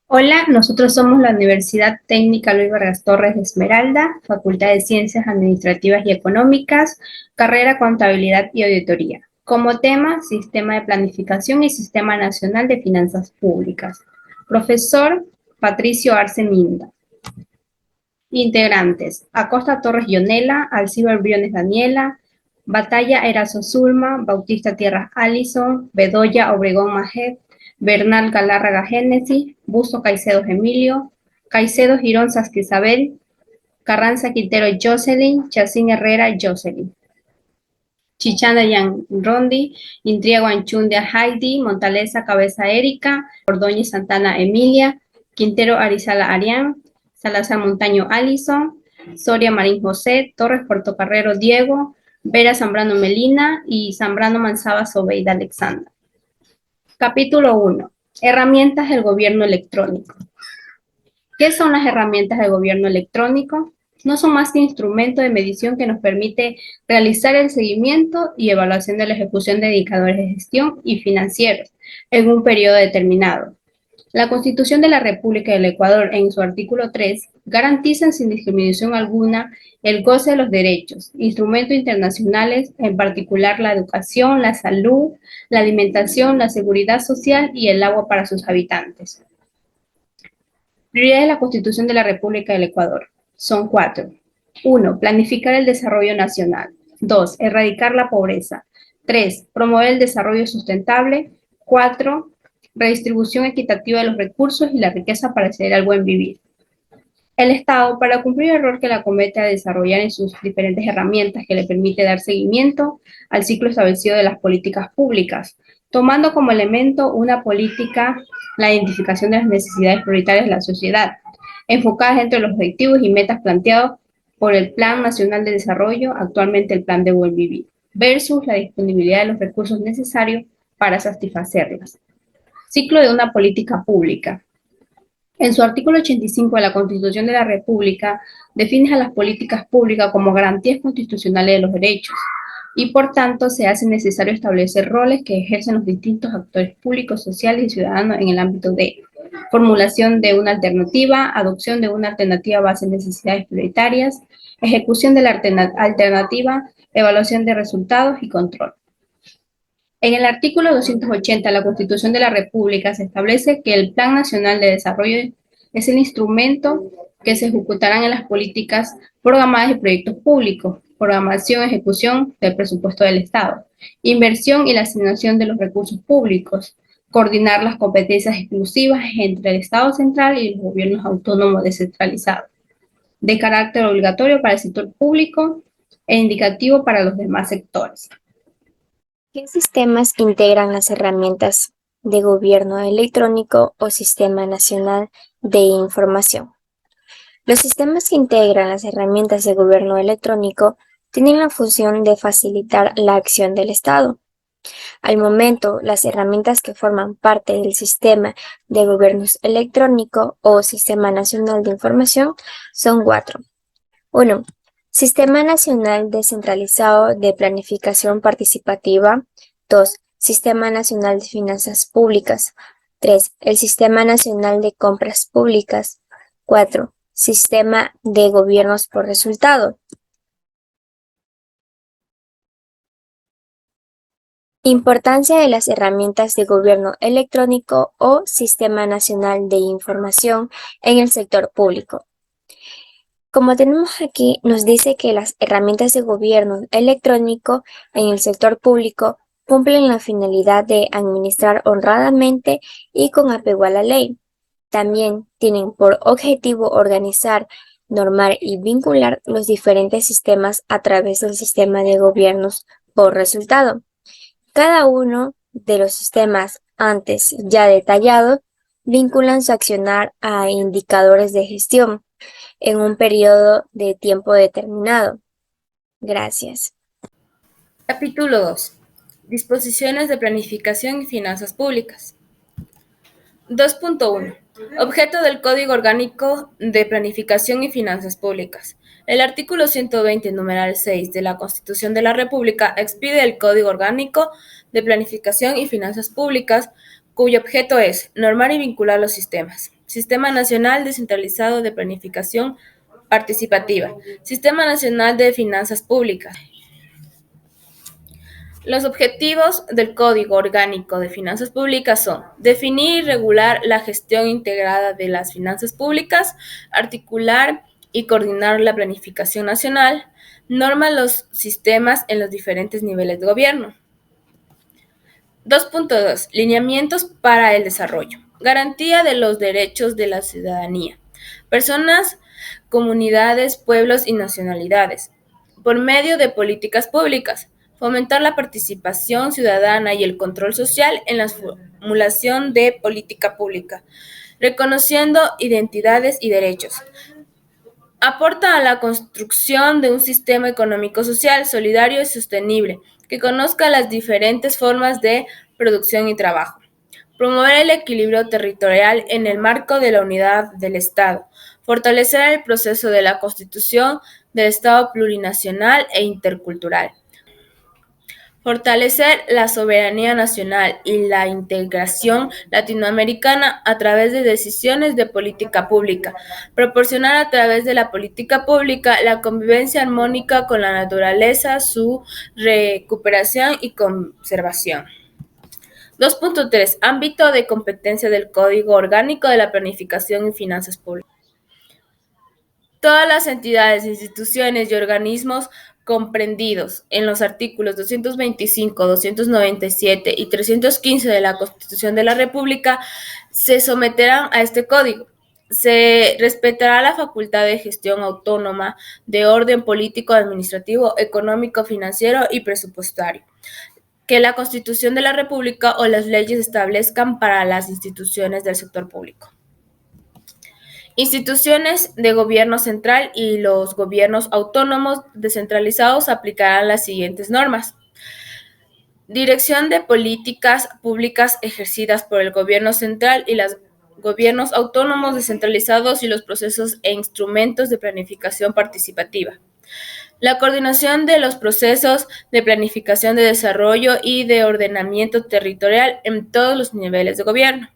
Hola, nosotros somos la Universidad Técnica Luis Vargas Torres de Esmeralda, Facultad de Ciencias Administrativas y Económicas, carrera Contabilidad y Auditoría. Como tema, Sistema de Planificación y Sistema Nacional de Finanzas Públicas. Profesor Patricio Arce Minda. Integrantes: Acosta Torres Yonela, Alcibar Briones Daniela, Batalla Erazo Zulma, Bautista Tierras Allison, Bedoya Obregón Majet, Bernal Galárraga Génesis, Busto Caicedo Emilio, Caicedo Girón Sasquizabel, Carranza Quintero Jocelyn, Chacín Herrera Jocelyn, Chichana Yan Rondi, Intriago Anchundia Heidi, Montaleza Cabeza Erika, Ordóñez Santana Emilia, Quintero Arizala Arián, Salazar Montaño Alison, Soria Marín José, Torres Portocarrero Diego, Vera Zambrano Melina y Zambrano Manzaba Sobeida Alexandra. Capítulo 1. Herramientas del gobierno electrónico. ¿Qué son las herramientas del gobierno electrónico? No son más que instrumentos de medición que nos permite realizar el seguimiento y evaluación de la ejecución de indicadores de gestión y financieros en un periodo determinado. La Constitución de la República del Ecuador, en su artículo 3, garantiza sin discriminación alguna el goce de los derechos, instrumentos internacionales, en particular la educación, la salud, la alimentación, la seguridad social y el agua para sus habitantes. Prioridades de la Constitución de la República del Ecuador. Son 4. 1. Planificar el desarrollo nacional. 2. Erradicar la pobreza. 3. Promover el desarrollo sustentable. 4. Redistribución equitativa de los recursos y la riqueza para acceder al buen vivir. El Estado, para cumplir el rol que la comete a desarrollar en sus diferentes herramientas que le permite dar seguimiento al ciclo establecido de las políticas públicas, tomando como elemento una política la identificación de las necesidades prioritarias de la sociedad, enfocadas entre los objetivos y metas planteados por el Plan Nacional de Desarrollo, actualmente el Plan de Buen Vivir, versus la disponibilidad de los recursos necesarios para satisfacerlas. Ciclo de una política pública. En su artículo 85 de la Constitución de la República, define a las políticas públicas como garantías constitucionales de los derechos y, por tanto, se hace necesario establecer roles que ejercen los distintos actores públicos, sociales y ciudadanos en el ámbito de formulación de una alternativa, adopción de una alternativa a base de necesidades prioritarias, ejecución de la alternativa, evaluación de resultados y control. En el artículo 280 de la Constitución de la República se establece que el Plan Nacional de Desarrollo es el instrumento que se ejecutarán en las políticas programadas y proyectos públicos, programación, ejecución del presupuesto del Estado, inversión y la asignación de los recursos públicos, coordinar las competencias exclusivas entre el Estado central y los gobiernos autónomos descentralizados, de carácter obligatorio para el sector público e indicativo para los demás sectores. ¿Qué sistemas integran las herramientas de gobierno electrónico o Sistema Nacional de Información? Los sistemas que integran las herramientas de gobierno electrónico tienen la función de facilitar la acción del Estado. Al momento, las herramientas que forman parte del Sistema de Gobierno Electrónico o Sistema Nacional de Información son 4. 1. Sistema Nacional Descentralizado de Planificación Participativa. 2. Sistema Nacional de Finanzas Públicas. 3. El Sistema Nacional de Compras Públicas. 4. Sistema de Gobiernos por Resultado. Importancia de las herramientas de gobierno electrónico o Sistema Nacional de Información en el sector público. Como tenemos aquí, nos dice que las herramientas de gobierno electrónico en el sector público cumplen la finalidad de administrar honradamente y con apego a la ley. También tienen por objetivo organizar, normar y vincular los diferentes sistemas a través del sistema de gobiernos por resultado. Cada uno de los sistemas antes ya detallados vinculan su accionar a indicadores de gestión en un periodo de tiempo determinado. Gracias. Capítulo 2. Disposiciones de planificación y finanzas públicas. 2.1. Objeto del Código Orgánico de Planificación y Finanzas Públicas. El artículo 120, numeral 6 de la Constitución de la República expide el Código Orgánico de Planificación y Finanzas Públicas, cuyo objeto es normar y vincular los sistemas. Sistema Nacional Descentralizado de Planificación Participativa, Sistema Nacional de Finanzas Públicas. Los objetivos del Código Orgánico de Finanzas Públicas son definir y regular la gestión integrada de las finanzas públicas, articular y coordinar la planificación nacional, norma los sistemas en los diferentes niveles de gobierno. 2.2. Lineamientos para el desarrollo. Garantía de los derechos de la ciudadanía. Personas, comunidades, pueblos y nacionalidades. Por medio de políticas públicas. Fomentar la participación ciudadana y el control social en la formulación de política pública. Reconociendo identidades y derechos. Aporta a la construcción de un sistema económico-social solidario y sostenible que conozca las diferentes formas de producción y trabajo. Promover el equilibrio territorial en el marco de la unidad del Estado. Fortalecer el proceso de la constitución del Estado plurinacional e intercultural. Fortalecer la soberanía nacional y la integración latinoamericana a través de decisiones de política pública. Proporcionar a través de la política pública la convivencia armónica con la naturaleza, su recuperación y conservación. 2.3. Ámbito de competencia del Código Orgánico de la Planificación y Finanzas Públicas. Todas las entidades, instituciones y organismos comprendidos en los artículos 225, 297 y 315 de la Constitución de la República se someterán a este código. Se respetará la facultad de gestión autónoma de orden político, administrativo, económico, financiero y presupuestario que la Constitución de la República o las leyes establezcan para las instituciones del sector público. Instituciones de gobierno central y los gobiernos autónomos descentralizados aplicarán las siguientes normas. Dirección de políticas públicas ejercidas por el gobierno central y los gobiernos autónomos descentralizados y los procesos e instrumentos de planificación participativa. La coordinación de los procesos de planificación de desarrollo y de ordenamiento territorial en todos los niveles de gobierno.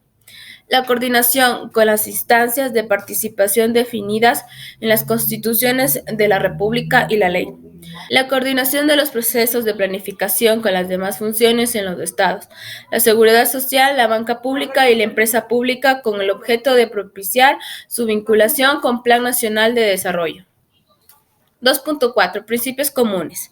La coordinación con las instancias de participación definidas en las constituciones de la República y la ley. La coordinación de los procesos de planificación con las demás funciones en los estados. La seguridad social, la banca pública y la empresa pública con el objeto de propiciar su vinculación con Plan Nacional de Desarrollo. 2.4. Principios comunes.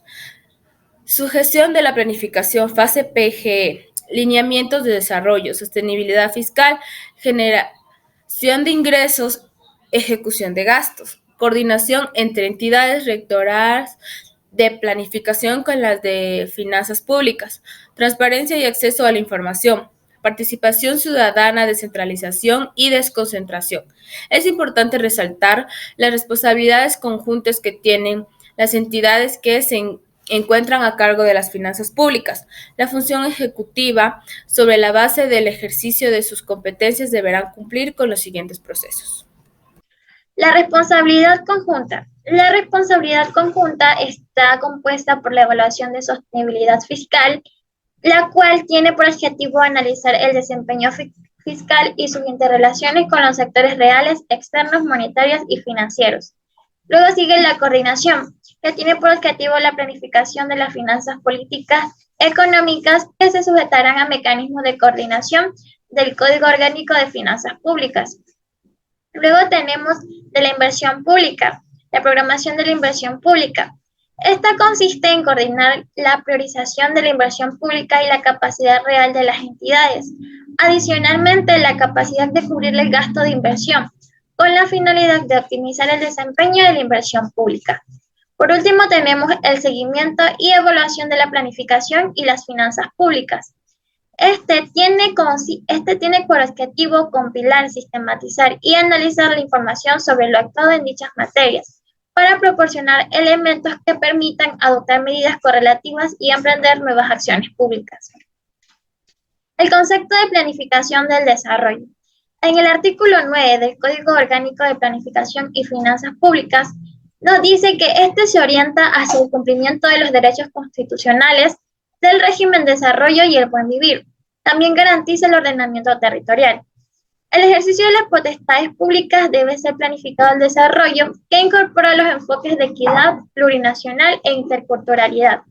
Sujeción de la planificación, fase PGE. Lineamientos de desarrollo, sostenibilidad fiscal, generación de ingresos, ejecución de gastos, coordinación entre entidades rectoras de planificación con las de finanzas públicas, transparencia y acceso a la información, participación ciudadana, descentralización y desconcentración. Es importante resaltar las responsabilidades conjuntas que tienen las entidades que se encuentran a cargo de las finanzas públicas. La función ejecutiva, sobre la base del ejercicio de sus competencias, deberán cumplir con los siguientes procesos. La responsabilidad conjunta. La responsabilidad conjunta está compuesta por la evaluación de sostenibilidad fiscal, la cual tiene por objetivo analizar el desempeño fiscal y sus interrelaciones con los sectores reales, externos, monetarios y financieros. Luego sigue la coordinación, que tiene por objetivo la planificación de las finanzas políticas económicas que se sujetarán a mecanismos de coordinación del Código Orgánico de Finanzas Públicas. Luego tenemos de la inversión pública, la programación de la inversión pública. Esta consiste en coordinar la priorización de la inversión pública y la capacidad real de las entidades. Adicionalmente, la capacidad de cubrir el gasto de inversión, con la finalidad de optimizar el desempeño de la inversión pública. Por último, tenemos el seguimiento y evaluación de la planificación y las finanzas públicas. Este tiene por objetivo compilar, sistematizar y analizar la información sobre lo actuado en dichas materias, para proporcionar elementos que permitan adoptar medidas correlativas y emprender nuevas acciones públicas. El concepto de planificación del desarrollo. En el artículo 9 del Código Orgánico de Planificación y Finanzas Públicas, nos dice que este se orienta hacia el cumplimiento de los derechos constitucionales del régimen de desarrollo y el buen vivir. También garantiza el ordenamiento territorial. El ejercicio de las potestades públicas debe ser planificado el desarrollo que incorpora los enfoques de equidad, plurinacional e interculturalidad,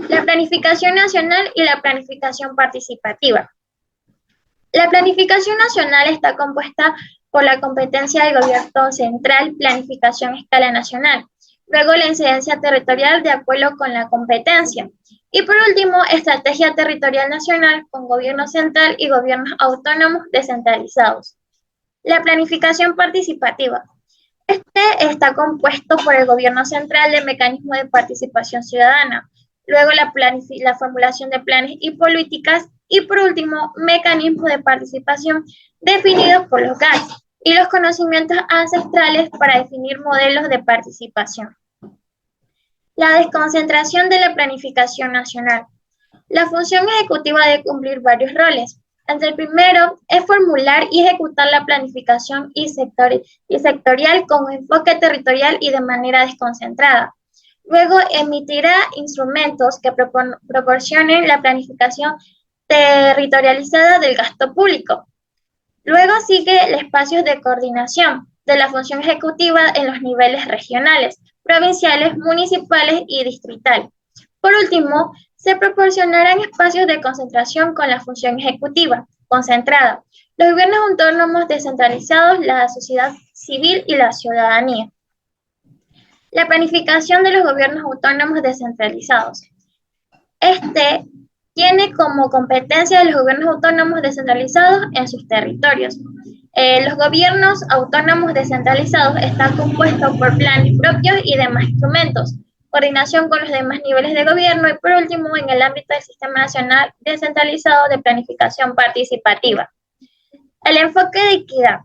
la planificación nacional y la planificación participativa. La planificación nacional está compuesta por la competencia del gobierno central, planificación a escala nacional, luego la incidencia territorial de acuerdo con la competencia, y por último, estrategia territorial nacional con gobierno central y gobiernos autónomos descentralizados. La planificación participativa. Este está compuesto por el gobierno central de mecanismos de participación ciudadana, luego la formulación de planes y políticas, y por último, mecanismos de participación definidos por los GACS y los conocimientos ancestrales para definir modelos de participación. La desconcentración de la planificación nacional. La función ejecutiva debe cumplir varios roles. Entre el primero es formular y ejecutar la planificación y sectorial con enfoque territorial y de manera desconcentrada. Luego emitirá instrumentos que proporcionen la planificación territorializada del gasto público. Luego sigue el espacio de coordinación de la función ejecutiva en los niveles regionales, provinciales, municipales y distrital. Por último, se proporcionarán espacios de concentración con la función ejecutiva concentrada, los gobiernos autónomos descentralizados, la sociedad civil y la ciudadanía. La planificación de los gobiernos autónomos descentralizados. Este tiene como competencia de los gobiernos autónomos descentralizados en sus territorios. Los gobiernos autónomos descentralizados están compuestos por planes propios y demás instrumentos, coordinación con los demás niveles de gobierno y por último en el ámbito del Sistema Nacional Descentralizado de Planificación Participativa. El enfoque de equidad.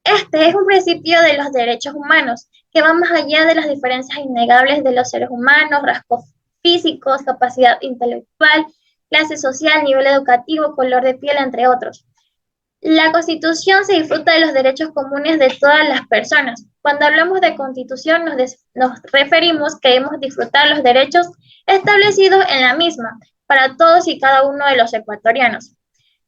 Este es un principio de los derechos humanos que va más allá de las diferencias innegables de los seres humanos, rasgos físicos, capacidad intelectual, clase social, nivel educativo, color de piel, entre otros. La Constitución se disfruta de los derechos comunes de todas las personas. Cuando hablamos de Constitución nos referimos que debemos disfrutar los derechos establecidos en la misma para todos y cada uno de los ecuatorianos.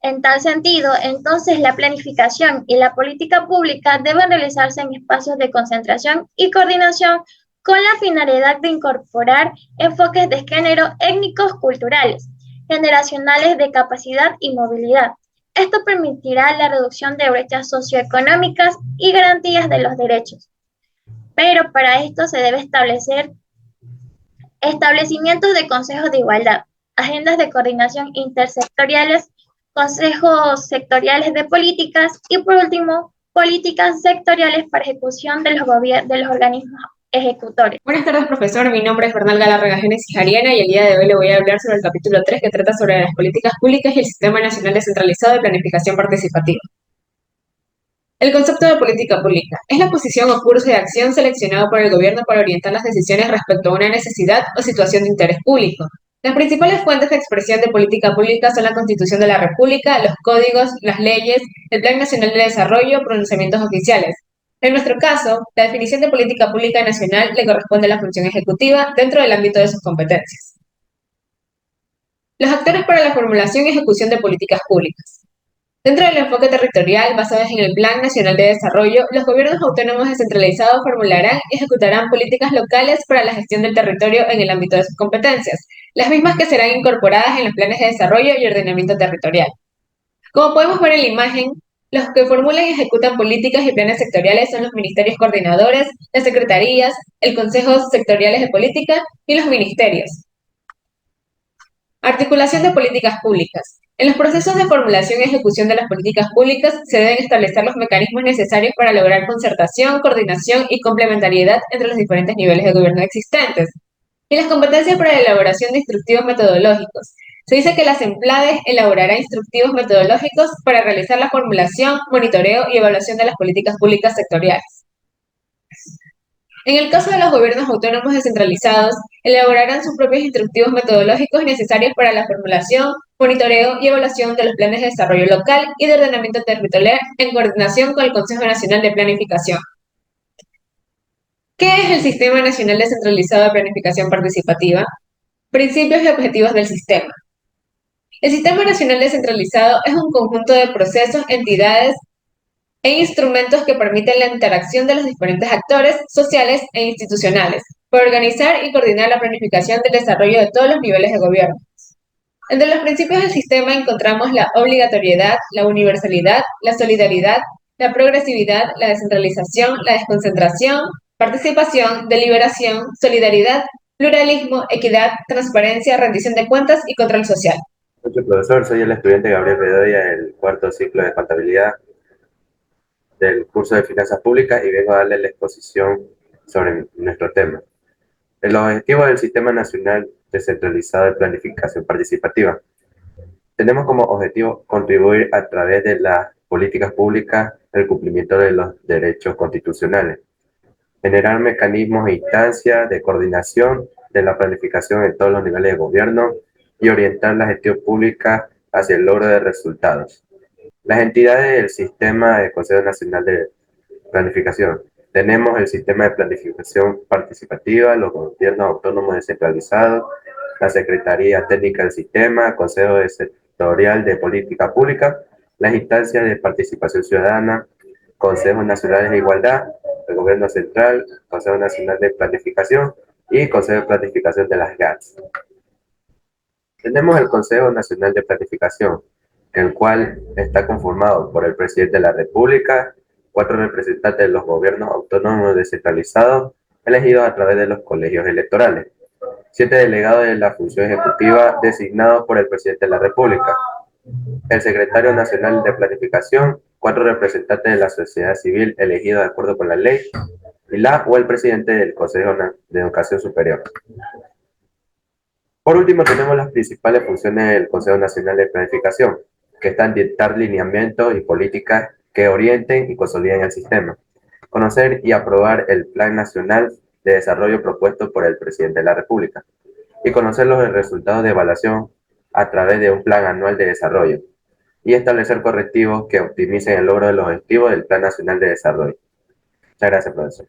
En tal sentido, entonces la planificación y la política pública deben realizarse en espacios de concentración y coordinación con la finalidad de incorporar enfoques de género étnicos, culturales, generacionales de capacidad y movilidad. Esto permitirá la reducción de brechas socioeconómicas y garantías de los derechos. Pero para esto se debe establecer establecimientos de consejos de igualdad, agendas de coordinación intersectoriales, consejos sectoriales de políticas y por último, políticas sectoriales para ejecución de los organismos ejecutores. Buenas tardes, profesor. Mi nombre es Bernal Galarraga Génesis Ariana y el día de hoy le voy a hablar sobre el capítulo 3 que trata sobre las políticas públicas y el Sistema Nacional Descentralizado de Planificación Participativa. El concepto de política pública es la posición o curso de acción seleccionado por el gobierno para orientar las decisiones respecto a una necesidad o situación de interés público. Las principales fuentes de expresión de política pública son la Constitución de la República, los códigos, las leyes, el Plan Nacional de Desarrollo, pronunciamientos oficiales. En nuestro caso, la definición de política pública nacional le corresponde a la función ejecutiva dentro del ámbito de sus competencias. Los actores para la formulación y ejecución de políticas públicas. Dentro del enfoque territorial, basado en el Plan Nacional de Desarrollo, los gobiernos autónomos descentralizados formularán y ejecutarán políticas locales para la gestión del territorio en el ámbito de sus competencias, las mismas que serán incorporadas en los planes de desarrollo y ordenamiento territorial. Como podemos ver en la imagen, los que formulan y ejecutan políticas y planes sectoriales son los ministerios coordinadores, las secretarías, el Consejo Sectoriales de Política y los ministerios. Articulación de políticas públicas. En los procesos de formulación y ejecución de las políticas públicas se deben establecer los mecanismos necesarios para lograr concertación, coordinación y complementariedad entre los diferentes niveles de gobierno existentes. Y las competencias para la elaboración de instructivos metodológicos. Se dice que la CEMPLADES elaborará instructivos metodológicos para realizar la formulación, monitoreo y evaluación de las políticas públicas sectoriales. En el caso de los gobiernos autónomos descentralizados, elaborarán sus propios instructivos metodológicos necesarios para la formulación, monitoreo y evaluación de los planes de desarrollo local y de ordenamiento territorial en coordinación con el Consejo Nacional de Planificación. ¿Qué es el Sistema Nacional Descentralizado de Planificación Participativa? Principios y objetivos del sistema. El Sistema Nacional Descentralizado es un conjunto de procesos, entidades e instrumentos que permiten la interacción de los diferentes actores sociales e institucionales para organizar y coordinar la planificación del desarrollo de todos los niveles de gobierno. Entre los principios del sistema encontramos la obligatoriedad, la universalidad, la solidaridad, la progresividad, la descentralización, la desconcentración, participación, deliberación, solidaridad, pluralismo, equidad, transparencia, rendición de cuentas y control social. Soy profesor, soy el estudiante Gabriel Bedoya del cuarto ciclo de contabilidad del curso de finanzas públicas y vengo a darle la exposición sobre nuestro tema. El objetivo del Sistema Nacional Descentralizado de Planificación Participativa. Tenemos como objetivo contribuir a través de las políticas públicas al cumplimiento de los derechos constitucionales, generar mecanismos e instancias de coordinación de la planificación en todos los niveles de gobierno y orientar la gestión pública hacia el logro de resultados. Las entidades del Sistema del Consejo Nacional de Planificación. Tenemos el Sistema de Planificación Participativa, los gobiernos autónomos descentralizados, la Secretaría Técnica del Sistema, el Consejo Sectorial de Política Pública, las instancias de participación ciudadana, Consejo Nacional de Igualdad, el Gobierno Central, Consejo Nacional de Planificación y Consejo de Planificación de las GATS. Tenemos el Consejo Nacional de Planificación, el cual está conformado por el Presidente de la República, 4 representantes de los gobiernos autónomos descentralizados, elegidos a través de los colegios electorales, 7 delegados de la función ejecutiva designados por el Presidente de la República, el Secretario Nacional de Planificación, 4 representantes de la sociedad civil elegidos de acuerdo con la ley, y la o el Presidente del Consejo de Educación Superior. Por último, tenemos las principales funciones del Consejo Nacional de Planificación, que están dictar lineamientos y políticas que orienten y consoliden el sistema, conocer y aprobar el Plan Nacional de Desarrollo propuesto por el Presidente de la República, y conocer los resultados de evaluación a través de un Plan Anual de Desarrollo, y establecer correctivos que optimicen el logro de los objetivos del Plan Nacional de Desarrollo. Muchas gracias, profesor.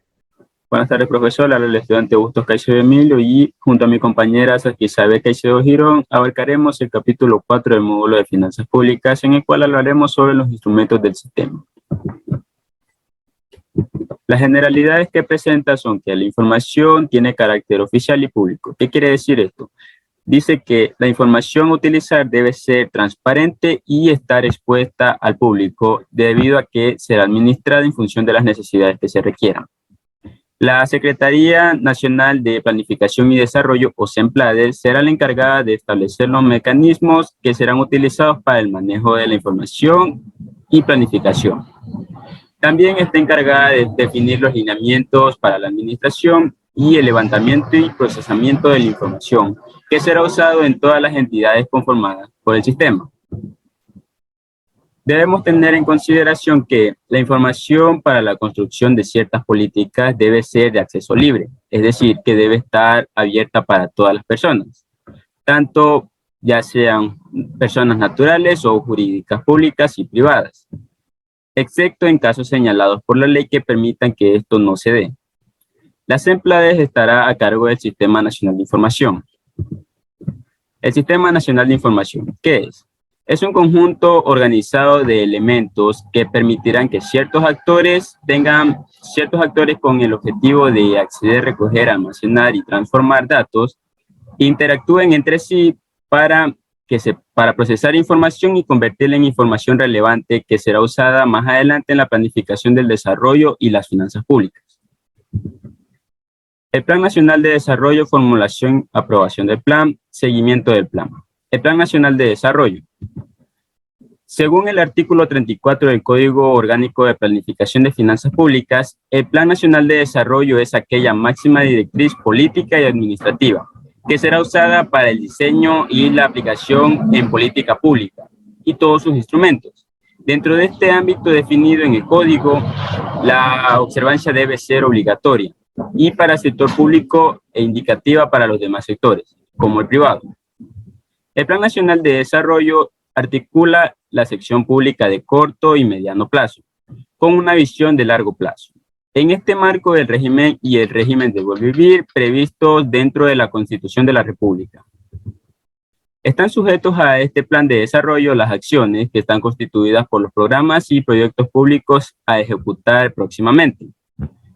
Buenas tardes, profesor. Habla el estudiante Bustos Caicedo Emilio y junto a mi compañera Isabel Caicedo Girón abarcaremos el capítulo 4 del módulo de Finanzas Públicas, en el cual hablaremos sobre los instrumentos del sistema. Las generalidades que presenta son que la información tiene carácter oficial y público. ¿Qué quiere decir esto? Dice que la información a utilizar debe ser transparente y estar expuesta al público debido a que será administrada en función de las necesidades que se requieran. La Secretaría Nacional de Planificación y Desarrollo, o SEMPLADES, será la encargada de establecer los mecanismos que serán utilizados para el manejo de la información y planificación. También está encargada de definir los lineamientos para la administración y el levantamiento y procesamiento de la información, que será usado en todas las entidades conformadas por el sistema. Debemos tener en consideración que la información para la construcción de ciertas políticas debe ser de acceso libre, es decir, que debe estar abierta para todas las personas, tanto ya sean personas naturales o jurídicas públicas y privadas, excepto en casos señalados por la ley que permitan que esto no se dé. La SEMPLADES estará a cargo del Sistema Nacional de Información. El Sistema Nacional de Información, ¿qué es? Es un conjunto organizado de elementos que permitirán que ciertos actores con el objetivo de acceder, recoger, almacenar y transformar datos, interactúen entre sí para procesar información y convertirla en información relevante que será usada más adelante en la planificación del desarrollo y las finanzas públicas. El Plan Nacional de Desarrollo, formulación, aprobación del plan, seguimiento del plan. El Plan Nacional de Desarrollo. Según el artículo 34 del Código Orgánico de Planificación de Finanzas Públicas, el Plan Nacional de Desarrollo es aquella máxima directriz política y administrativa que será usada para el diseño y la aplicación en política pública y todos sus instrumentos. Dentro de este ámbito definido en el Código, la observancia debe ser obligatoria y para el sector público e indicativa para los demás sectores, como el privado. El Plan Nacional de Desarrollo articula la sección pública de corto y mediano plazo, con una visión de largo plazo. En este marco del régimen y el régimen de buen vivir previstos dentro de la Constitución de la República. Están sujetos a este plan de desarrollo las acciones que están constituidas por los programas y proyectos públicos a ejecutar próximamente.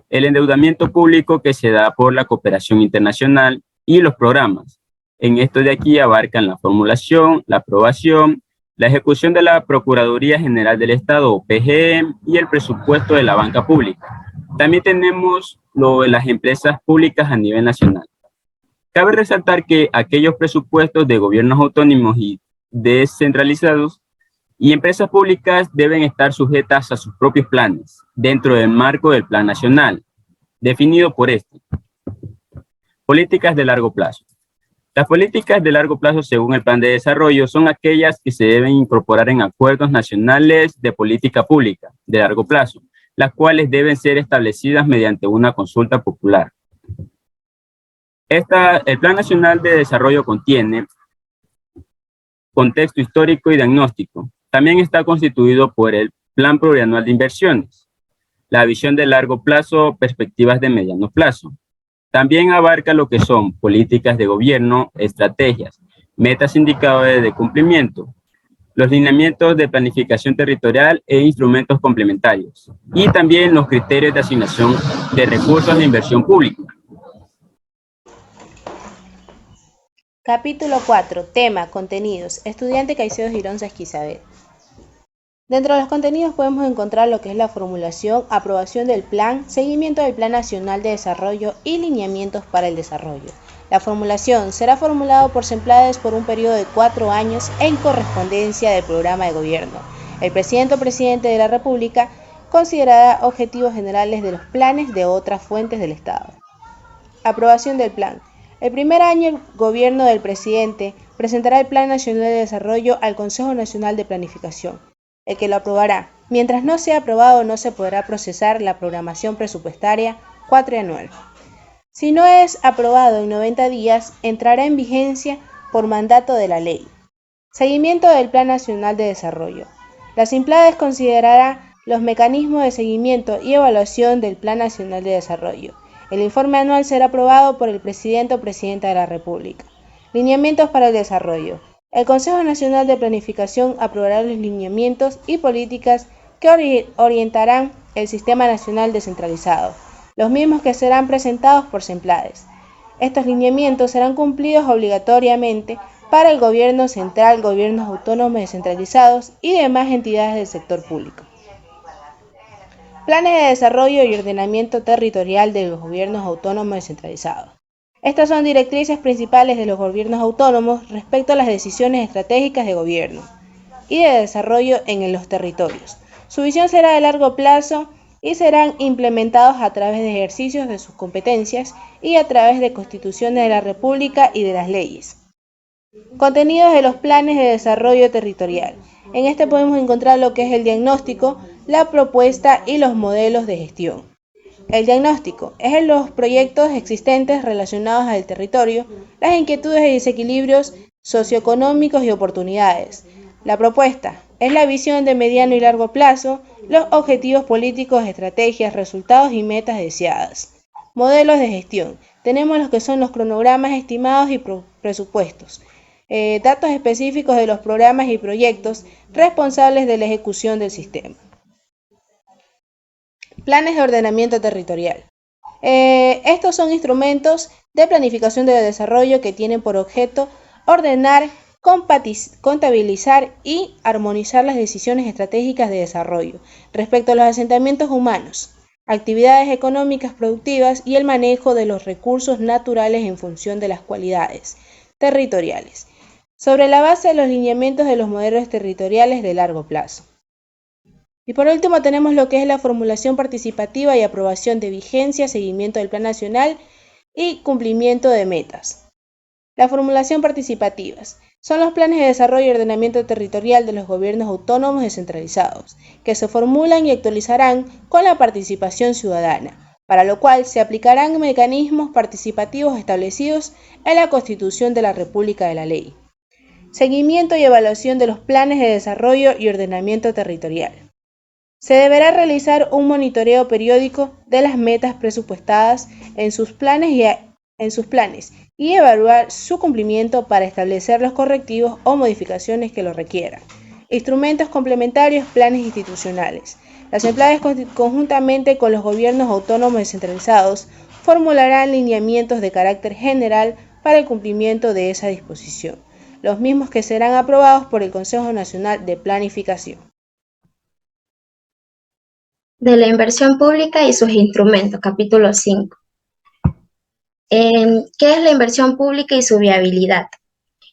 El endeudamiento público que se da por la cooperación internacional y los programas. En esto de aquí abarcan la formulación, la aprobación, la ejecución de la Procuraduría General del Estado, o PGE, y el presupuesto de la banca pública. También tenemos lo de las empresas públicas a nivel nacional. Cabe resaltar que aquellos presupuestos de gobiernos autónomos y descentralizados y empresas públicas deben estar sujetas a sus propios planes, dentro del marco del Plan Nacional, definido por este. Políticas de largo plazo. Las políticas de largo plazo, según el Plan de Desarrollo, son aquellas que se deben incorporar en acuerdos nacionales de política pública de largo plazo, las cuales deben ser establecidas mediante una consulta popular. El Plan Nacional de Desarrollo contiene contexto histórico y diagnóstico. También está constituido por el Plan Plurianual de Inversiones, la visión de largo plazo, perspectivas de mediano plazo. También abarca lo que son políticas de gobierno, estrategias, metas, indicadores de cumplimiento, los lineamientos de planificación territorial e instrumentos complementarios, y también los criterios de asignación de recursos de inversión pública. Capítulo 4. Tema, contenidos. Estudiante Caicedo Girón Sesquizabet. Dentro de los contenidos podemos encontrar lo que es la formulación, aprobación del plan, seguimiento del Plan Nacional de Desarrollo y lineamientos para el desarrollo. La formulación será formulado por SEMPLADES por un periodo de 4 años en correspondencia del programa de gobierno. El presidente o presidente de la República considerará objetivos generales de los planes de otras fuentes del Estado. Aprobación del plan. El primer año, el gobierno del presidente presentará el Plan Nacional de Desarrollo al Consejo Nacional de Planificación, el que lo aprobará. Mientras no sea aprobado, no se podrá procesar la programación presupuestaria cuatrianual. Si no es aprobado en 90 días, entrará en vigencia por mandato de la ley. Seguimiento del Plan Nacional de Desarrollo. La SEMPLADES considerará los mecanismos de seguimiento y evaluación del Plan Nacional de Desarrollo. El informe anual será aprobado por el presidente o presidenta de la República. Lineamientos para el desarrollo. El Consejo Nacional de Planificación aprobará los lineamientos y políticas que orientarán el Sistema Nacional Descentralizado, los mismos que serán presentados por SEMPLADES. Estos lineamientos serán cumplidos obligatoriamente para el gobierno central, gobiernos autónomos descentralizados y demás entidades del sector público. Planes de desarrollo y ordenamiento territorial de los gobiernos autónomos descentralizados. Estas son directrices principales de los gobiernos autónomos respecto a las decisiones estratégicas de gobierno y de desarrollo en los territorios. Su visión será de largo plazo y serán implementados a través de ejercicios de sus competencias y a través de constituciones de la República y de las leyes. Contenidos de los planes de desarrollo territorial. En este podemos encontrar lo que es el diagnóstico, la propuesta y los modelos de gestión. El diagnóstico es en los proyectos existentes relacionados al territorio, las inquietudes y desequilibrios socioeconómicos y oportunidades. La propuesta es la visión de mediano y largo plazo, los objetivos políticos, estrategias, resultados y metas deseadas. Modelos de gestión. Tenemos los que son los cronogramas estimados y presupuestos. Datos específicos de los programas y proyectos responsables de la ejecución del sistema. Planes de ordenamiento territorial. Estos son instrumentos de planificación de desarrollo que tienen por objeto ordenar, contabilizar y armonizar las decisiones estratégicas de desarrollo respecto a los asentamientos humanos, actividades económicas productivas y el manejo de los recursos naturales en función de las cualidades territoriales, sobre la base de los lineamientos de los modelos territoriales de largo plazo. Y por último tenemos lo que es la formulación participativa y aprobación de vigencia, seguimiento del Plan Nacional y cumplimiento de metas. La formulación participativas son los planes de desarrollo y ordenamiento territorial de los gobiernos autónomos descentralizados, que se formulan y actualizarán con la participación ciudadana, para lo cual se aplicarán mecanismos participativos establecidos en la Constitución de la República de la Ley. Seguimiento y evaluación de los planes de desarrollo y ordenamiento territorial. Se deberá realizar un monitoreo periódico de las metas presupuestadas en sus planes en sus planes y evaluar su cumplimiento para establecer los correctivos o modificaciones que lo requieran. Instrumentos complementarios, planes institucionales. Las empleadas conjuntamente con los gobiernos autónomos descentralizados formularán lineamientos de carácter general para el cumplimiento de esa disposición, los mismos que serán aprobados por el Consejo Nacional de Planificación. De la inversión pública y sus instrumentos, capítulo 5. ¿Qué es la inversión pública y su viabilidad?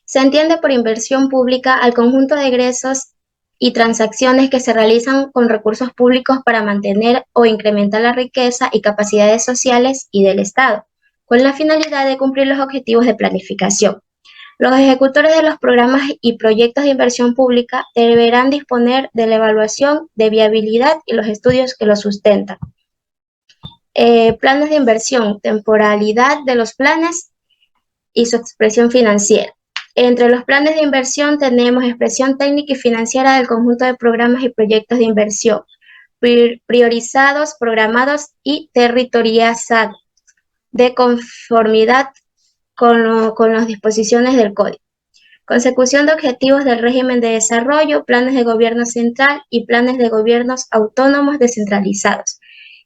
Se entiende por inversión pública al conjunto de egresos y transacciones que se realizan con recursos públicos para mantener o incrementar la riqueza y capacidades sociales y del Estado, con la finalidad de cumplir los objetivos de planificación. Los ejecutores de los programas y proyectos de inversión pública deberán disponer de la evaluación de viabilidad y los estudios que lo sustentan. Planes de inversión, temporalidad de los planes y su expresión financiera. Entre los planes de inversión tenemos expresión técnica y financiera del conjunto de programas y proyectos de inversión, priorizados, programados y territorializados, de conformidad con las disposiciones del Código. Consecución de objetivos del régimen de desarrollo, planes de gobierno central y planes de gobiernos autónomos descentralizados.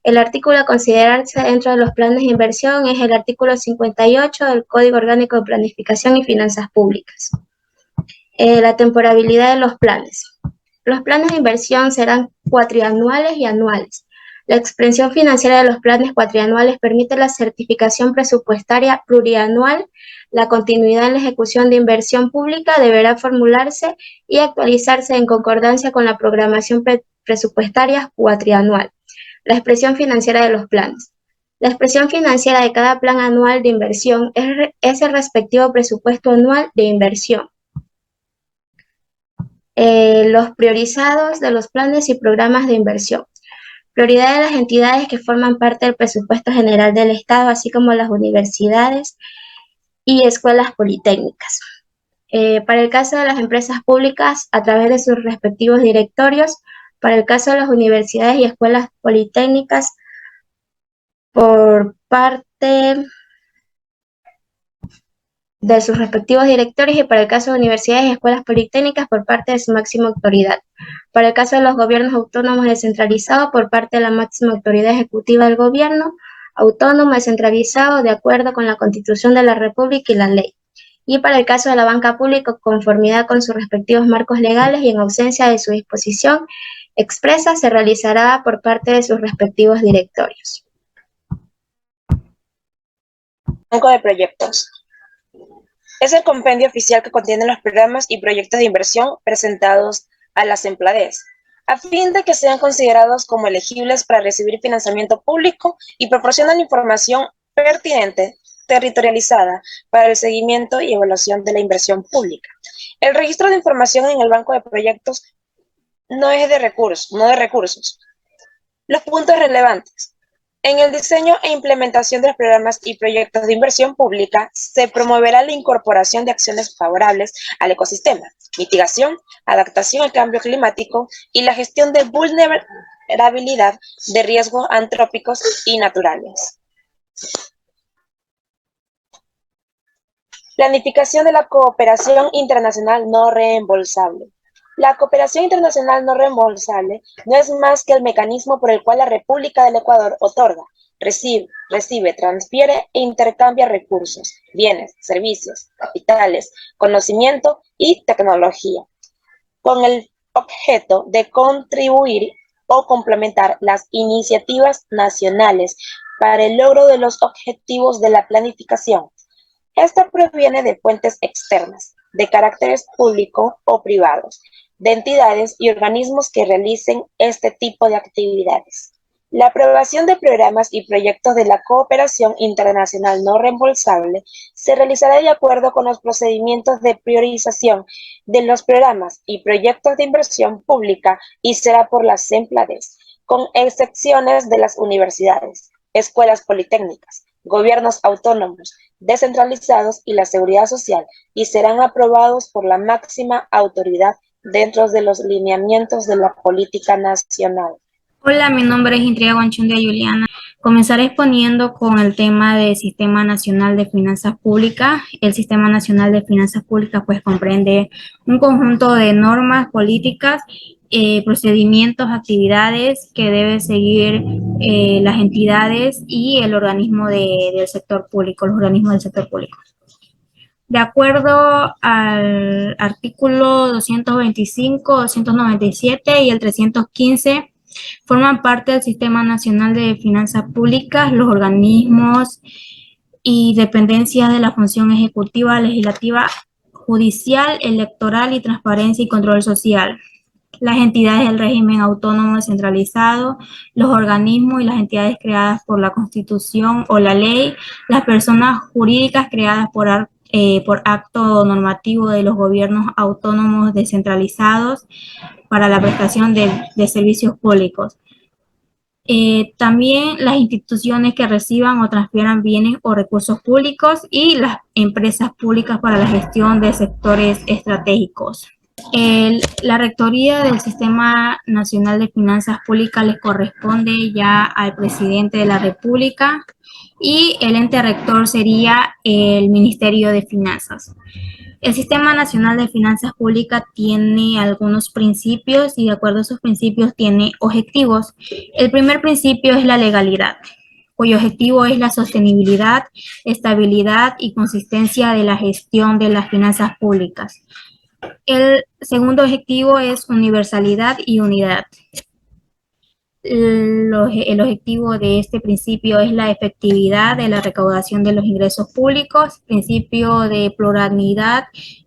El artículo a considerarse dentro de los planes de inversión es el artículo 58 del Código Orgánico de Planificación y Finanzas Públicas. La temporalidad de los planes. Los planes de inversión serán cuatrianuales y anuales. La expresión financiera de los planes cuatrianuales permite la certificación presupuestaria plurianual. La continuidad en la ejecución de inversión pública deberá formularse y actualizarse en concordancia con la programación presupuestaria cuatrianual. La expresión financiera de los planes. La expresión financiera de cada plan anual de inversión es el respectivo presupuesto anual de inversión. Los priorizados de los planes y programas de inversión. Prioridad de las entidades que forman parte del presupuesto general del Estado, así como las universidades y escuelas politécnicas. Para el caso de las empresas públicas, a través de sus respectivos directorios. Para el caso de las universidades y escuelas politécnicas, por parte de sus respectivos directores, y para el caso de universidades y escuelas politécnicas, por parte de su máxima autoridad. Para el caso de los gobiernos autónomos descentralizados, por parte de la máxima autoridad ejecutiva del gobierno autónomo descentralizado, de acuerdo con la Constitución de la República y la ley. Y para el caso de la banca pública, conformidad con sus respectivos marcos legales y en ausencia de su disposición expresa, se realizará por parte de sus respectivos directorios. Banco de proyectos. Es el compendio oficial que contiene los programas y proyectos de inversión presentados a las empleadas, a fin de que sean considerados como elegibles para recibir financiamiento público y proporcionan información pertinente, territorializada, para el seguimiento y evaluación de la inversión pública. El registro de información en el banco de proyectos no de recursos. Los puntos relevantes. En el diseño e implementación de los programas y proyectos de inversión pública se promoverá la incorporación de acciones favorables al ecosistema, mitigación, adaptación al cambio climático y la gestión de vulnerabilidad de riesgos antrópicos y naturales. Planificación de la cooperación internacional no reembolsable. La cooperación internacional no reembolsable no es más que el mecanismo por el cual la República del Ecuador otorga, recibe, transfiere e intercambia recursos, bienes, servicios, capitales, conocimiento y tecnología, con el objeto de contribuir o complementar las iniciativas nacionales para el logro de los objetivos de la planificación. Esta proviene de fuentes externas, de caracteres público o privados, de entidades y organismos que realicen este tipo de actividades. La aprobación de programas y proyectos de la cooperación internacional no reembolsable se realizará de acuerdo con los procedimientos de priorización de los programas y proyectos de inversión pública y será por las empleadas, con excepciones de las universidades, escuelas politécnicas, gobiernos autónomos, descentralizados y la seguridad social, y serán aprobados por la máxima autoridad dentro de los lineamientos de la política nacional. Hola, mi nombre es Intriga Guanchundia Juliana. Comenzaré exponiendo con el tema del Sistema Nacional de Finanzas Públicas. El Sistema Nacional de Finanzas Públicas pues comprende un conjunto de normas, políticas, procedimientos, actividades que deben seguir las entidades y el organismo del sector público, los organismos del sector público. De acuerdo al artículo 225, 297 y el 315, forman parte del Sistema Nacional de Finanzas Públicas los organismos y dependencias de la función ejecutiva, legislativa, judicial, electoral y transparencia y control social. Las entidades del régimen autónomo descentralizado, los organismos y las entidades creadas por la Constitución o la ley, las personas jurídicas creadas por acto normativo de los gobiernos autónomos descentralizados para la prestación de servicios públicos. También las instituciones que reciban o transfieran bienes o recursos públicos y las empresas públicas para la gestión de sectores estratégicos. La rectoría del Sistema Nacional de Finanzas Públicas les corresponde ya al presidente de la República y el ente rector sería el Ministerio de Finanzas. El Sistema Nacional de Finanzas Públicas tiene algunos principios y de acuerdo a esos principios tiene objetivos. El primer principio es la legalidad, cuyo objetivo es la sostenibilidad, estabilidad y consistencia de la gestión de las finanzas públicas. El segundo objetivo es universalidad y unidad. El objetivo de este principio es la efectividad de la recaudación de los ingresos públicos, principio de pluralidad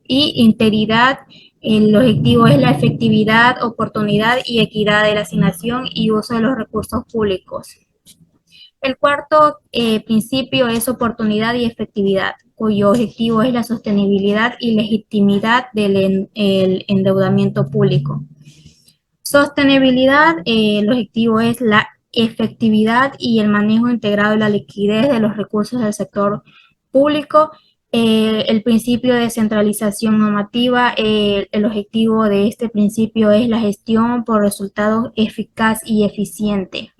y integridad. El objetivo es la efectividad, oportunidad y equidad de la asignación y uso de los recursos públicos. El cuarto principio es oportunidad y efectividad, cuyo objetivo es la sostenibilidad y legitimidad del endeudamiento público. Sostenibilidad, el objetivo es la efectividad y el manejo integrado de la liquidez de los recursos del sector público. El principio de centralización normativa, el objetivo de este principio es la gestión por resultados eficaz y eficiente.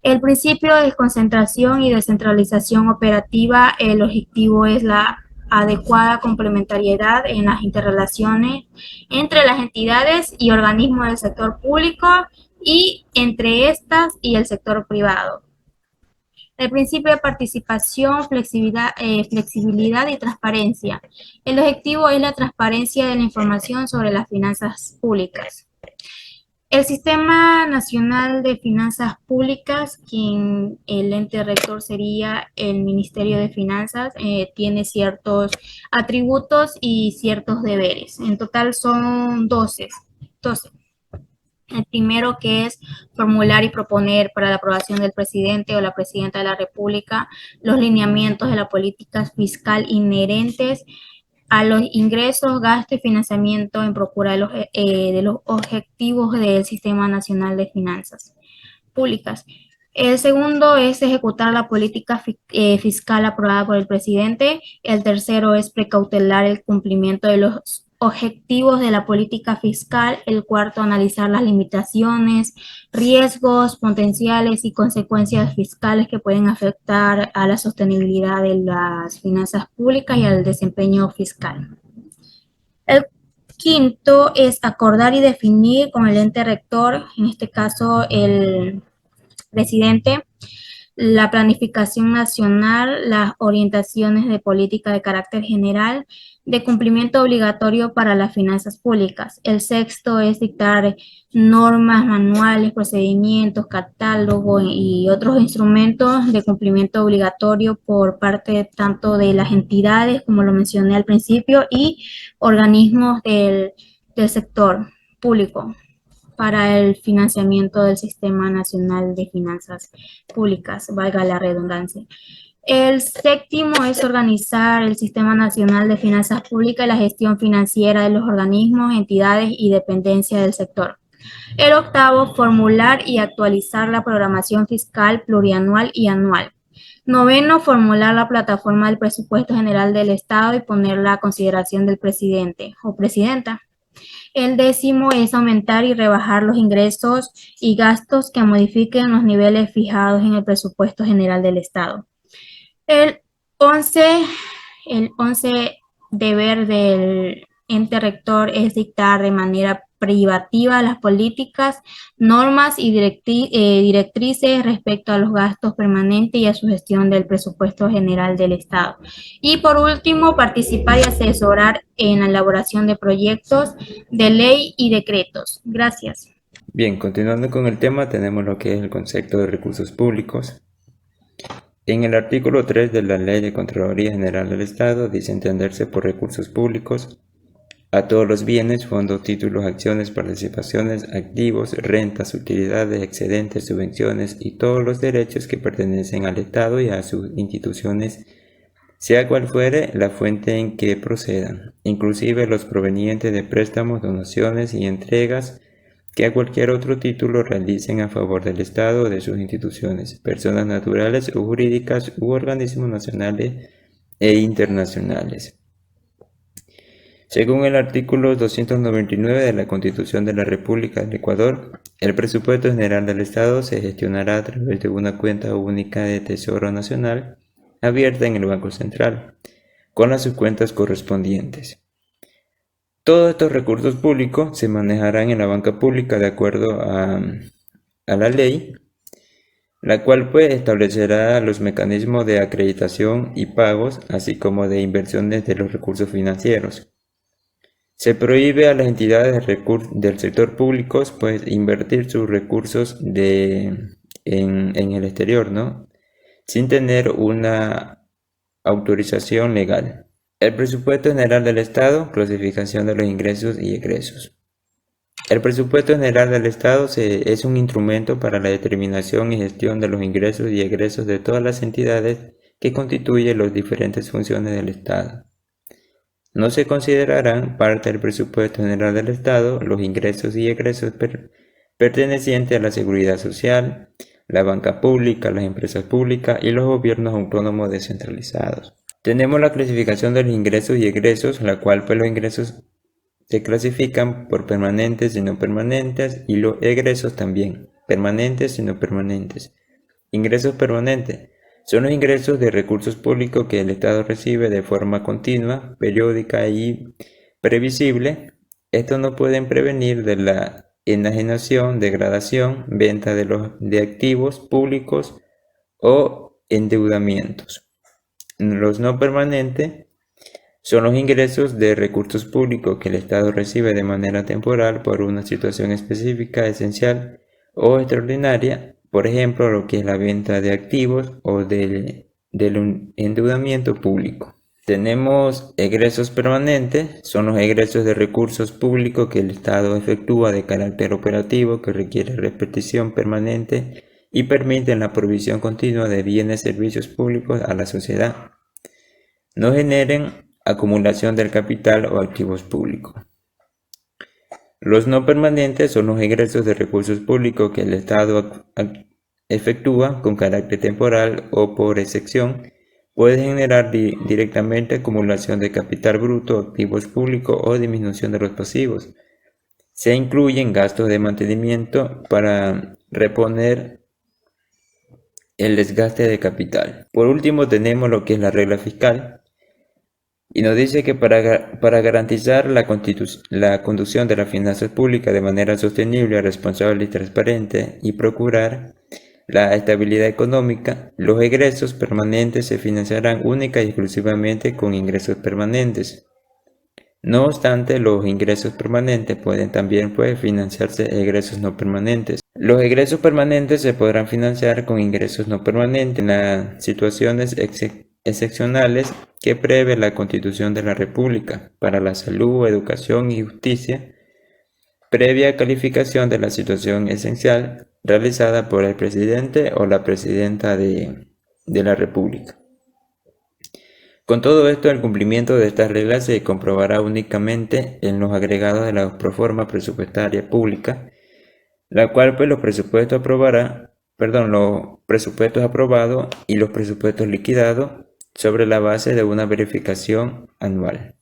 El principio de concentración y descentralización operativa, el objetivo es la adecuada complementariedad en las interrelaciones entre las entidades y organismos del sector público y entre estas y el sector privado. El principio de participación, flexibilidad y transparencia. El objetivo es la transparencia de la información sobre las finanzas públicas. El Sistema Nacional de Finanzas Públicas, quien el ente rector sería el Ministerio de Finanzas, tiene ciertos atributos y ciertos deberes. En total son 12. El primero, que es formular y proponer para la aprobación del presidente o la presidenta de la República los lineamientos de la política fiscal inherentes a los ingresos, gastos y financiamiento en procura de los objetivos del Sistema Nacional de Finanzas Públicas. El segundo es ejecutar la política fiscal aprobada por el presidente. El tercero es precautelar el cumplimiento de los objetivos de la política fiscal. El cuarto, analizar las limitaciones, riesgos potenciales y consecuencias fiscales que pueden afectar a la sostenibilidad de las finanzas públicas y al desempeño fiscal. El quinto es acordar y definir con el ente rector, en este caso el presidente, la planificación nacional, las orientaciones de política de carácter general, de cumplimiento obligatorio para las finanzas públicas. El sexto es dictar normas, manuales, procedimientos, catálogos y otros instrumentos de cumplimiento obligatorio por parte tanto de las entidades, como lo mencioné al principio, y organismos del sector público para el financiamiento del Sistema Nacional de Finanzas Públicas, valga la redundancia. El séptimo es organizar el Sistema Nacional de Finanzas Públicas y la gestión financiera de los organismos, entidades y dependencias del sector. El octavo, formular y actualizar la programación fiscal plurianual y anual. Noveno, formular la plataforma del presupuesto general del Estado y ponerla a consideración del presidente o presidenta. El 10º es aumentar y rebajar los ingresos y gastos que modifiquen los niveles fijados en el presupuesto general del Estado. El 11 deber del ente rector es dictar de manera privativa las políticas, normas y directrices respecto a los gastos permanentes y a su gestión del presupuesto general del Estado. Y por último, participar y asesorar en la elaboración de proyectos de ley y decretos. Gracias. Bien, continuando con el tema, tenemos lo que es el concepto de recursos públicos. En el artículo 3 de la Ley de Contraloría General del Estado dice entenderse por recursos públicos a todos los bienes, fondos, títulos, acciones, participaciones, activos, rentas, utilidades, excedentes, subvenciones y todos los derechos que pertenecen al Estado y a sus instituciones, sea cual fuere la fuente en que procedan, inclusive los provenientes de préstamos, donaciones y entregas que a cualquier otro título realicen a favor del Estado o de sus instituciones, personas naturales o jurídicas u organismos nacionales e internacionales. Según el artículo 299 de la Constitución de la República del Ecuador, el presupuesto general del Estado se gestionará a través de una cuenta única de Tesoro Nacional abierta en el Banco Central, con las subcuentas correspondientes. Todos estos recursos públicos se manejarán en la banca pública de acuerdo a la ley, la cual pues establecerá los mecanismos de acreditación y pagos, así como de inversiones de los recursos financieros. Se prohíbe a las entidades del sector público pues invertir sus recursos en el exterior, ¿no? Sin tener una autorización legal. El presupuesto general del Estado, clasificación de los ingresos y egresos. El presupuesto general del Estado es un instrumento para la determinación y gestión de los ingresos y egresos de todas las entidades que constituyen las diferentes funciones del Estado. No se considerarán parte del presupuesto general del Estado los ingresos y egresos pertenecientes a la seguridad social, la banca pública, las empresas públicas y los gobiernos autónomos descentralizados. Tenemos la clasificación de los ingresos y egresos, la cual pues los ingresos se clasifican por permanentes y no permanentes y los egresos también, permanentes y no permanentes. Ingresos permanentes son los ingresos de recursos públicos que el Estado recibe de forma continua, periódica y previsible. Estos no pueden prevenir de la enajenación, degradación, venta de activos públicos o endeudamientos. Los no permanentes son los ingresos de recursos públicos que el Estado recibe de manera temporal por una situación específica, esencial o extraordinaria, por ejemplo, lo que es la venta de activos o del endeudamiento público. Tenemos egresos permanentes, son los egresos de recursos públicos que el Estado efectúa de carácter operativo que requiere repetición permanente y permiten la provisión continua de bienes y servicios públicos a la sociedad. No generen acumulación del capital o activos públicos. Los no permanentes son los egresos de recursos públicos que el Estado efectúa con carácter temporal o por excepción. Puede generar directamente acumulación de capital bruto, activos públicos o disminución de los pasivos. Se incluyen gastos de mantenimiento para reponer el desgaste de capital. Por último tenemos lo que es la regla fiscal. Y nos dice que para garantizar la conducción de las finanzas públicas de manera sostenible, responsable y transparente y procurar la estabilidad económica, los egresos permanentes se financiarán única y exclusivamente con ingresos permanentes. No obstante, los ingresos permanentes pueden también financiarse egresos no permanentes. Los egresos permanentes se podrán financiar con ingresos no permanentes en las situaciones excepcionales que prevé la Constitución de la República para la salud, educación y justicia, previa calificación de la situación esencial realizada por el presidente o la presidenta de la República. Con todo esto, el cumplimiento de estas reglas se comprobará únicamente en los agregados de la proforma presupuestaria pública, la cual los presupuestos aprobados y los presupuestos liquidados sobre la base de una verificación anual.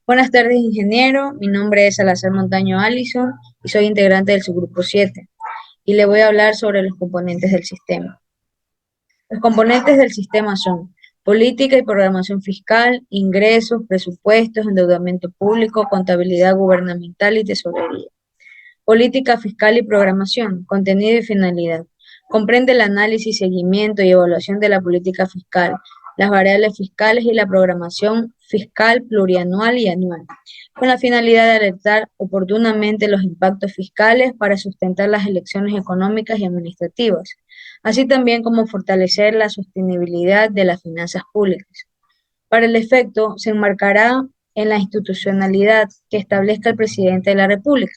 Buenas tardes, ingeniero. Mi nombre es Salazar Montaño Allison y soy integrante del subgrupo 7 y le voy a hablar sobre los componentes del sistema. Los componentes del sistema son política y programación fiscal, ingresos, presupuestos, endeudamiento público, contabilidad gubernamental y tesorería. Política fiscal y programación, contenido y finalidad. Comprende el análisis, seguimiento y evaluación de la política fiscal, las variables fiscales y la programación fiscal plurianual y anual, con la finalidad de alertar oportunamente los impactos fiscales para sustentar las elecciones económicas y administrativas, así también como fortalecer la sostenibilidad de las finanzas públicas. Para el efecto, se enmarcará en la institucionalidad que establezca el presidente de la República.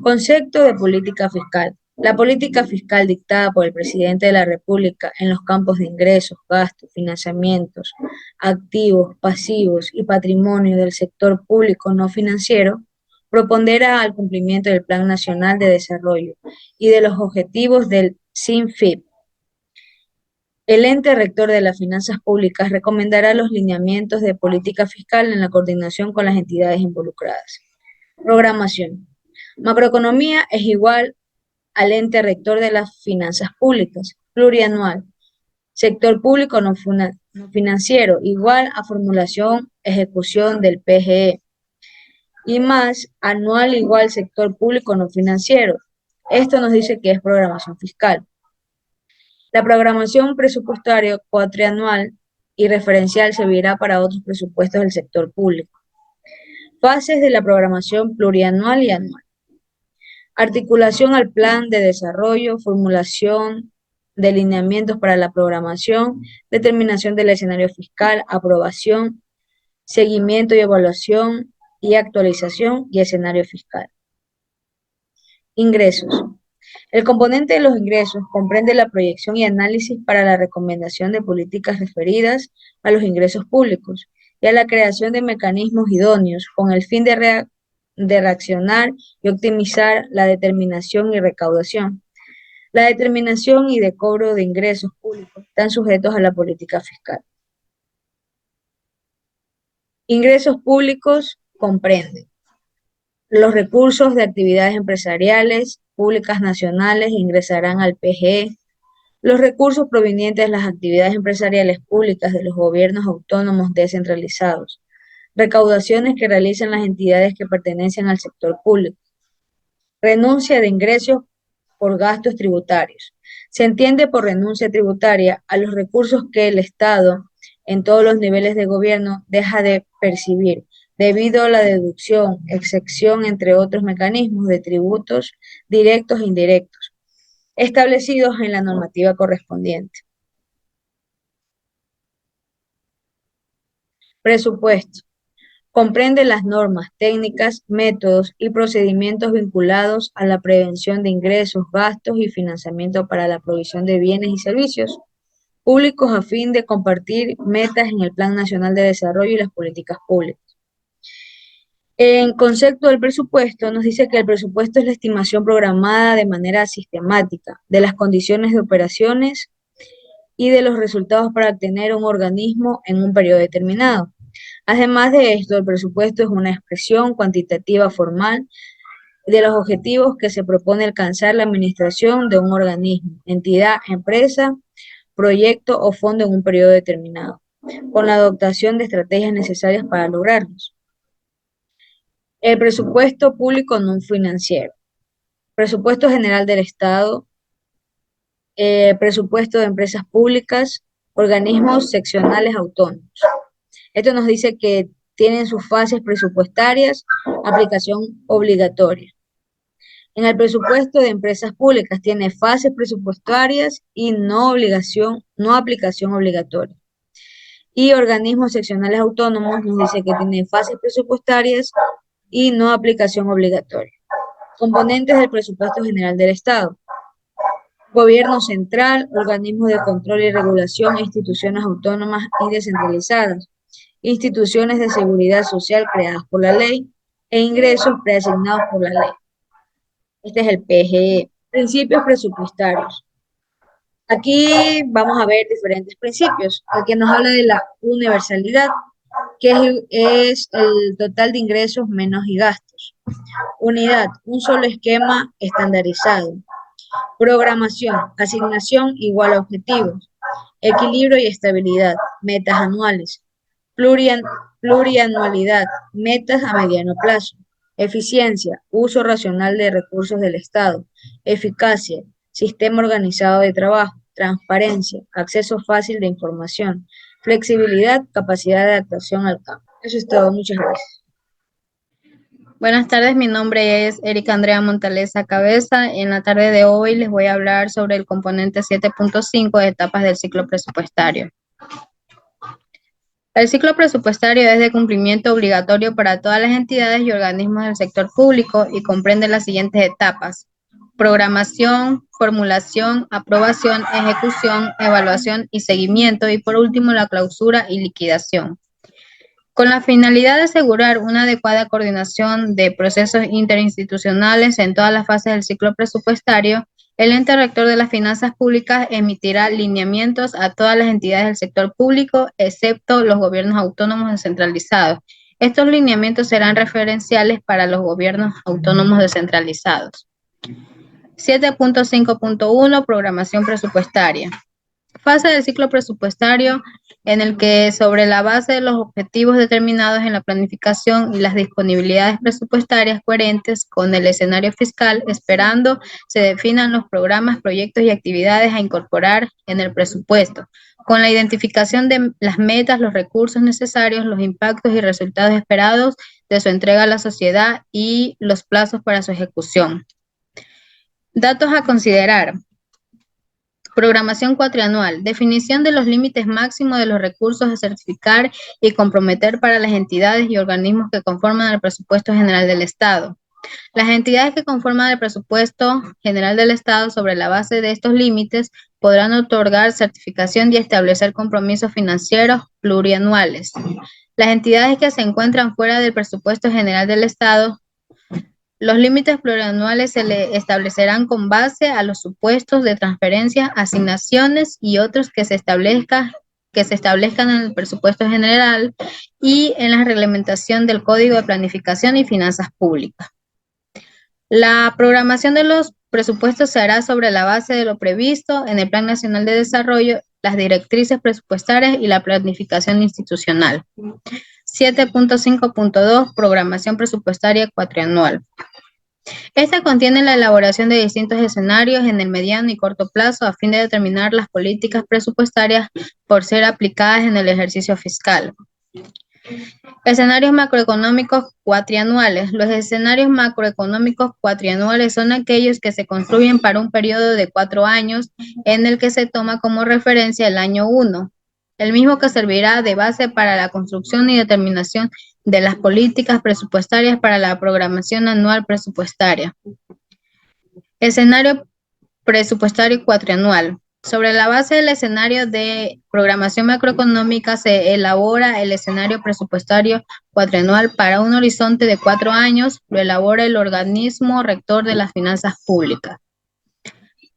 Concepto de política fiscal. La política fiscal dictada por el presidente de la República en los campos de ingresos, gastos, financiamientos, activos, pasivos y patrimonio del sector público no financiero propondrá al cumplimiento del Plan Nacional de Desarrollo y de los objetivos del SINFIP. El ente rector de las finanzas públicas recomendará los lineamientos de política fiscal en la coordinación con las entidades involucradas. Programación. Macroeconomía es igual al ente rector de las finanzas públicas, plurianual. Sector público no financiero, igual a formulación, ejecución del PGE. Y más, anual igual sector público no financiero. Esto nos dice que es programación fiscal. La programación presupuestaria cuatrianual y referencial servirá para otros presupuestos del sector público. Fases de la programación plurianual y anual. Articulación al plan de desarrollo, formulación de lineamientos para la programación, determinación del escenario fiscal, aprobación, seguimiento y evaluación y actualización y escenario fiscal. Ingresos. El componente de los ingresos comprende la proyección y análisis para la recomendación de políticas referidas a los ingresos públicos y a la creación de mecanismos idóneos con el fin de reaccionar y optimizar la determinación y recaudación. La determinación y de cobro de ingresos públicos están sujetos a la política fiscal. Ingresos públicos comprenden los recursos de actividades empresariales públicas nacionales ingresarán al PGE. Los recursos provenientes de las actividades empresariales públicas de los gobiernos autónomos descentralizados. Recaudaciones que realizan las entidades que pertenecen al sector público. Renuncia de ingresos por gastos tributarios. Se entiende por renuncia tributaria a los recursos que el Estado, en todos los niveles de gobierno, deja de percibir, debido a la deducción, excepción, entre otros mecanismos de tributos directos e indirectos, establecidos en la normativa correspondiente. Presupuesto. Comprende las normas, técnicas, métodos y procedimientos vinculados a la prevención de ingresos, gastos y financiamiento para la provisión de bienes y servicios públicos a fin de compartir metas en el Plan Nacional de Desarrollo y las políticas públicas. En concepto del presupuesto, nos dice que el presupuesto es la estimación programada de manera sistemática de las condiciones de operaciones y de los resultados para obtener un organismo en un periodo determinado. Además de esto, el presupuesto es una expresión cuantitativa formal de los objetivos que se propone alcanzar la administración de un organismo, entidad, empresa, proyecto o fondo en un periodo determinado, con la adoptación de estrategias necesarias para lograrlos. El presupuesto público no financiero. Presupuesto general del Estado, presupuesto de empresas públicas, organismos seccionales autónomos. Esto nos dice que tienen sus fases presupuestarias, aplicación obligatoria. En el presupuesto de empresas públicas tiene fases presupuestarias y no aplicación obligatoria. Y organismos seccionales autónomos nos dice que tienen fases presupuestarias y no aplicación obligatoria. Componentes del presupuesto general del Estado. Gobierno central, organismos de control y regulación, instituciones autónomas y descentralizadas, instituciones de seguridad social creadas por la ley e ingresos preasignados por la ley. Este es el PGE. Principios presupuestarios. Aquí vamos a ver diferentes principios. Aquí nos habla de la universalidad. que es el total de ingresos menos y gastos. Unidad, un solo esquema estandarizado. Programación, asignación igual a objetivos. Equilibrio y estabilidad, metas anuales. Plurianualidad, metas a mediano plazo. Eficiencia, uso racional de recursos del Estado. Eficacia, sistema organizado de trabajo. Transparencia, acceso fácil de información. Flexibilidad, capacidad de adaptación al cambio. Eso es todo, muchas gracias. Buenas tardes, mi nombre es Erika Andrea Montaleza Cabeza. En la tarde de hoy les voy a hablar sobre el componente 7.5 de etapas del ciclo presupuestario. El ciclo presupuestario es de cumplimiento obligatorio para todas las entidades y organismos del sector público y comprende las siguientes etapas: programación, formulación, aprobación, ejecución, evaluación y seguimiento, y por último la clausura y liquidación. Con la finalidad de asegurar una adecuada coordinación de procesos interinstitucionales en todas las fases del ciclo presupuestario, el ente rector de las finanzas públicas emitirá lineamientos a todas las entidades del sector público, excepto los gobiernos autónomos descentralizados. Estos lineamientos serán referenciales para los gobiernos autónomos descentralizados. 7.5.1 Programación presupuestaria. Fase del ciclo presupuestario en el que, sobre la base de los objetivos determinados en la planificación y las disponibilidades presupuestarias coherentes con el escenario fiscal esperando, se definan los programas, proyectos y actividades a incorporar en el presupuesto, con la identificación de las metas, los recursos necesarios, los impactos y resultados esperados de su entrega a la sociedad y los plazos para su ejecución. Datos a considerar. Programación cuatrianual. Definición de los límites máximos de los recursos a certificar y comprometer para las entidades y organismos que conforman el presupuesto general del Estado. Las entidades que conforman el presupuesto general del Estado sobre la base de estos límites podrán otorgar certificación y establecer compromisos financieros plurianuales. Las entidades que se encuentran fuera del presupuesto general del Estado, los límites plurianuales se le establecerán con base a los supuestos de transferencia, asignaciones y otros que se establezcan en el presupuesto general y en la reglamentación del Código de Planificación y Finanzas Públicas. La programación de los presupuestos se hará sobre la base de lo previsto en el Plan Nacional de Desarrollo, las directrices presupuestarias y la planificación institucional. 7.5.2 Programación presupuestaria cuatrianual. Esta contiene la elaboración de distintos escenarios en el mediano y corto plazo a fin de determinar las políticas presupuestarias por ser aplicadas en el ejercicio fiscal. Escenarios macroeconómicos cuatrianuales. Los escenarios macroeconómicos cuatrianuales son aquellos que se construyen para un periodo de 4 años en el que se toma como referencia el año 1, el mismo que servirá de base para la construcción y determinación de las políticas presupuestarias para la programación anual presupuestaria. Escenario presupuestario cuatrianual. Sobre la base del escenario de programación macroeconómica se elabora el escenario presupuestario cuatrianual para un horizonte de 4 años, lo elabora el organismo rector de las finanzas públicas.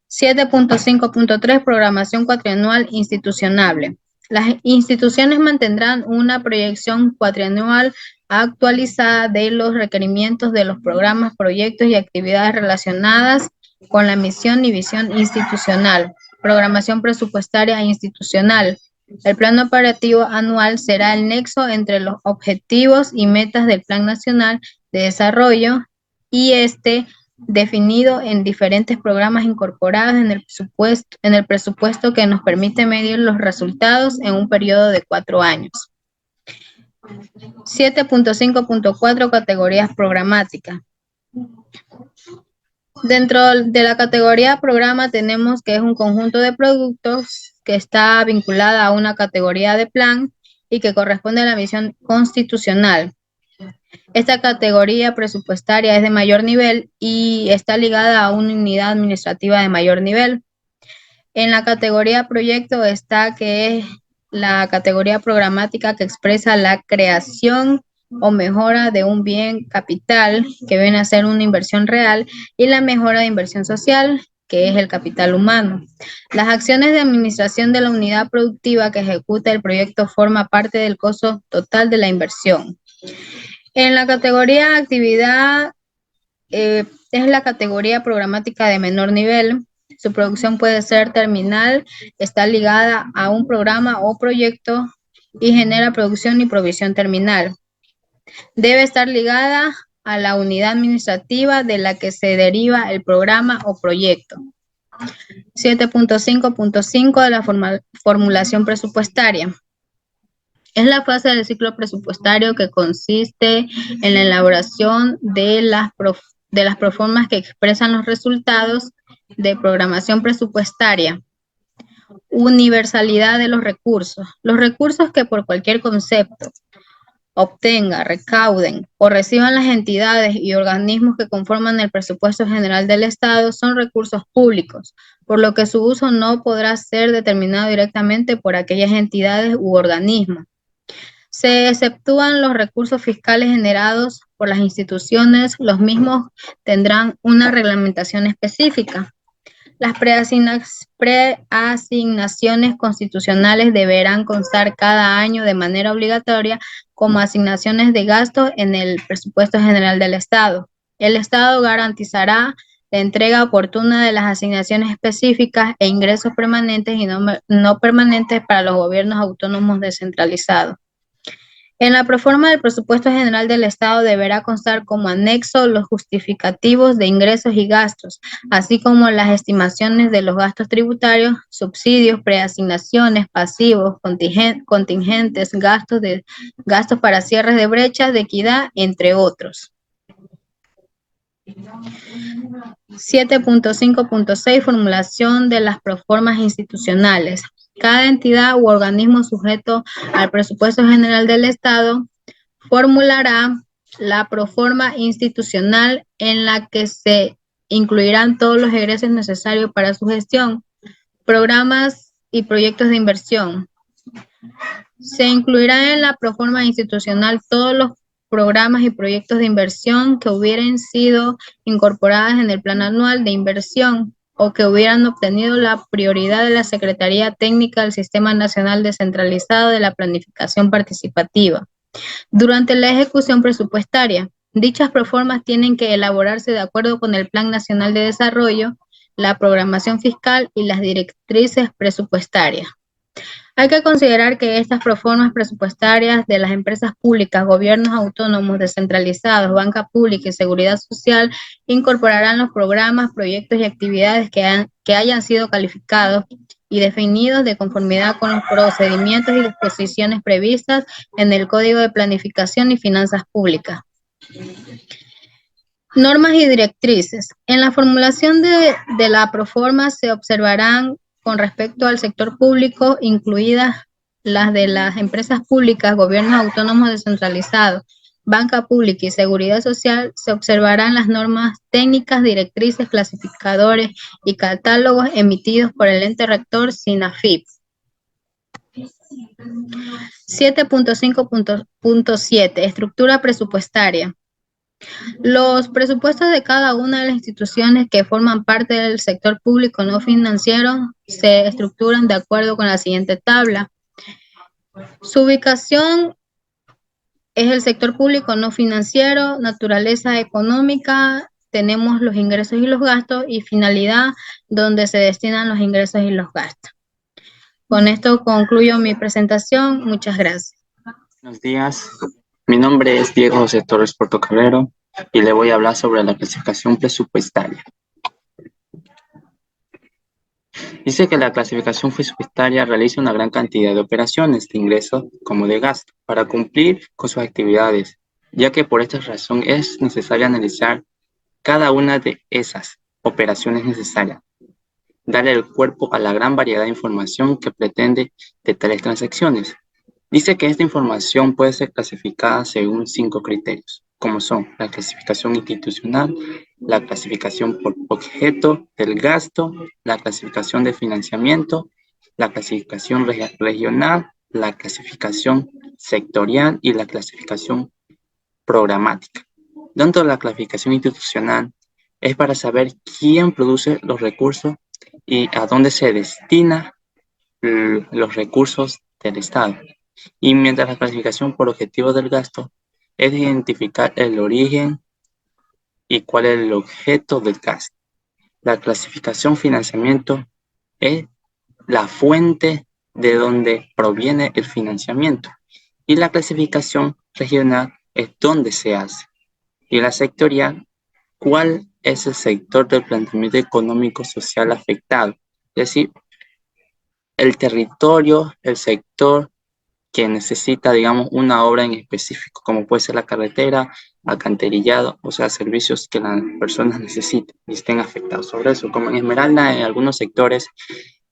7.5.3 Programación cuatrianual institucional. Las instituciones mantendrán una proyección cuatrianual actualizada de los requerimientos de los programas, proyectos y actividades relacionadas con la misión y visión institucional. Programación presupuestaria institucional. El plan operativo anual será el nexo entre los objetivos y metas del Plan Nacional de Desarrollo y definido en diferentes programas incorporados en el presupuesto que nos permite medir los resultados en un periodo de 4 años. 7.5.4 Categorías programáticas. Dentro de la categoría programa tenemos que es un conjunto de productos que está vinculada a una categoría de plan y que corresponde a la misión constitucional. Esta categoría presupuestaria es de mayor nivel y está ligada a una unidad administrativa de mayor nivel. En la categoría proyecto está que es la categoría programática que expresa la creación o mejora de un bien capital que viene a ser una inversión real y la mejora de inversión social que es el capital humano. Las acciones de administración de la unidad productiva que ejecuta el proyecto forma parte del costo total de la inversión. En la categoría actividad, es la categoría programática de menor nivel. Su producción puede ser terminal, está ligada a un programa o proyecto y genera producción y provisión terminal. Debe estar ligada a la unidad administrativa de la que se deriva el programa o proyecto. 7.5.5 de la formulación presupuestaria. Es la fase del ciclo presupuestario que consiste en la elaboración de las proformas que expresan los resultados de programación presupuestaria. Universalidad de los recursos. Los recursos que por cualquier concepto obtenga, recauden o reciban las entidades y organismos que conforman el presupuesto general del Estado son recursos públicos, por lo que su uso no podrá ser determinado directamente por aquellas entidades u organismos. Se exceptúan los recursos fiscales generados por las instituciones, los mismos tendrán una reglamentación específica. Las preasignaciones constitucionales deberán constar cada año de manera obligatoria como asignaciones de gasto en el presupuesto general del Estado. El Estado garantizará la entrega oportuna de las asignaciones específicas e ingresos permanentes y no permanentes para los gobiernos autónomos descentralizados. En la proforma del presupuesto general del Estado deberá constar como anexo los justificativos de ingresos y gastos, así como las estimaciones de los gastos tributarios, subsidios, preasignaciones, pasivos, contingentes, gastos para cierres de brechas de equidad, entre otros. 7.5.6 Formulación de las proformas institucionales. Cada entidad u organismo sujeto al presupuesto general del Estado formulará la proforma institucional en la que se incluirán todos los egresos necesarios para su gestión, programas y proyectos de inversión. Se incluirán en la proforma institucional todos los programas y proyectos de inversión que hubieran sido incorporados en el plan anual de inversión o que hubieran obtenido la prioridad de la Secretaría Técnica del Sistema Nacional Descentralizado de la Planificación Participativa. Durante la ejecución presupuestaria, dichas proformas tienen que elaborarse de acuerdo con el Plan Nacional de Desarrollo, la programación fiscal y las directrices presupuestarias. Hay que considerar que estas proformas presupuestarias de las empresas públicas, gobiernos autónomos descentralizados, banca pública y seguridad social incorporarán los programas, proyectos y actividades que hayan sido calificados y definidos de conformidad con los procedimientos y disposiciones previstas en el Código de Planificación y Finanzas Públicas. Normas y directrices. En la formulación de la proforma se observarán con respecto al sector público, incluidas las de las empresas públicas, gobiernos autónomos descentralizados, banca pública y seguridad social, se observarán las normas técnicas, directrices, clasificadores y catálogos emitidos por el ente rector SINAFIP. 7.5.7 Estructura presupuestaria. Los presupuestos de cada una de las instituciones que forman parte del sector público no financiero se estructuran de acuerdo con la siguiente tabla. Su ubicación es el sector público no financiero, naturaleza económica, tenemos los ingresos y los gastos y finalidad donde se destinan los ingresos y los gastos. Con esto concluyo mi presentación. Muchas gracias. Buenos días. Mi nombre es Diego José Torres Portocarrero y le voy a hablar sobre la clasificación presupuestaria. Dice que la clasificación presupuestaria realiza una gran cantidad de operaciones de ingresos como de gasto para cumplir con sus actividades, ya que por esta razón es necesario analizar cada una de esas operaciones necesarias, darle el cuerpo a la gran variedad de información que pretende de tales transacciones. Dice que esta información puede ser clasificada según 5 criterios, como son la clasificación institucional, la clasificación por objeto del gasto, la clasificación de financiamiento, la clasificación regional, la clasificación sectorial y la clasificación programática. Dentro de la clasificación institucional, es para saber quién produce los recursos y a dónde se destina los recursos del Estado. Y mientras la clasificación por objetivo del gasto es identificar el origen y cuál es el objeto del gasto. La clasificación financiamiento es la fuente de donde proviene el financiamiento. Y la clasificación regional es dónde se hace. Y la sectorial, cuál es el sector del planteamiento económico social afectado. Es decir, el territorio, el sector que necesita, digamos, una obra en específico, como puede ser la carretera, alcantarillado, o sea, servicios que las personas necesiten y estén afectados sobre eso. Como en Esmeralda, en algunos sectores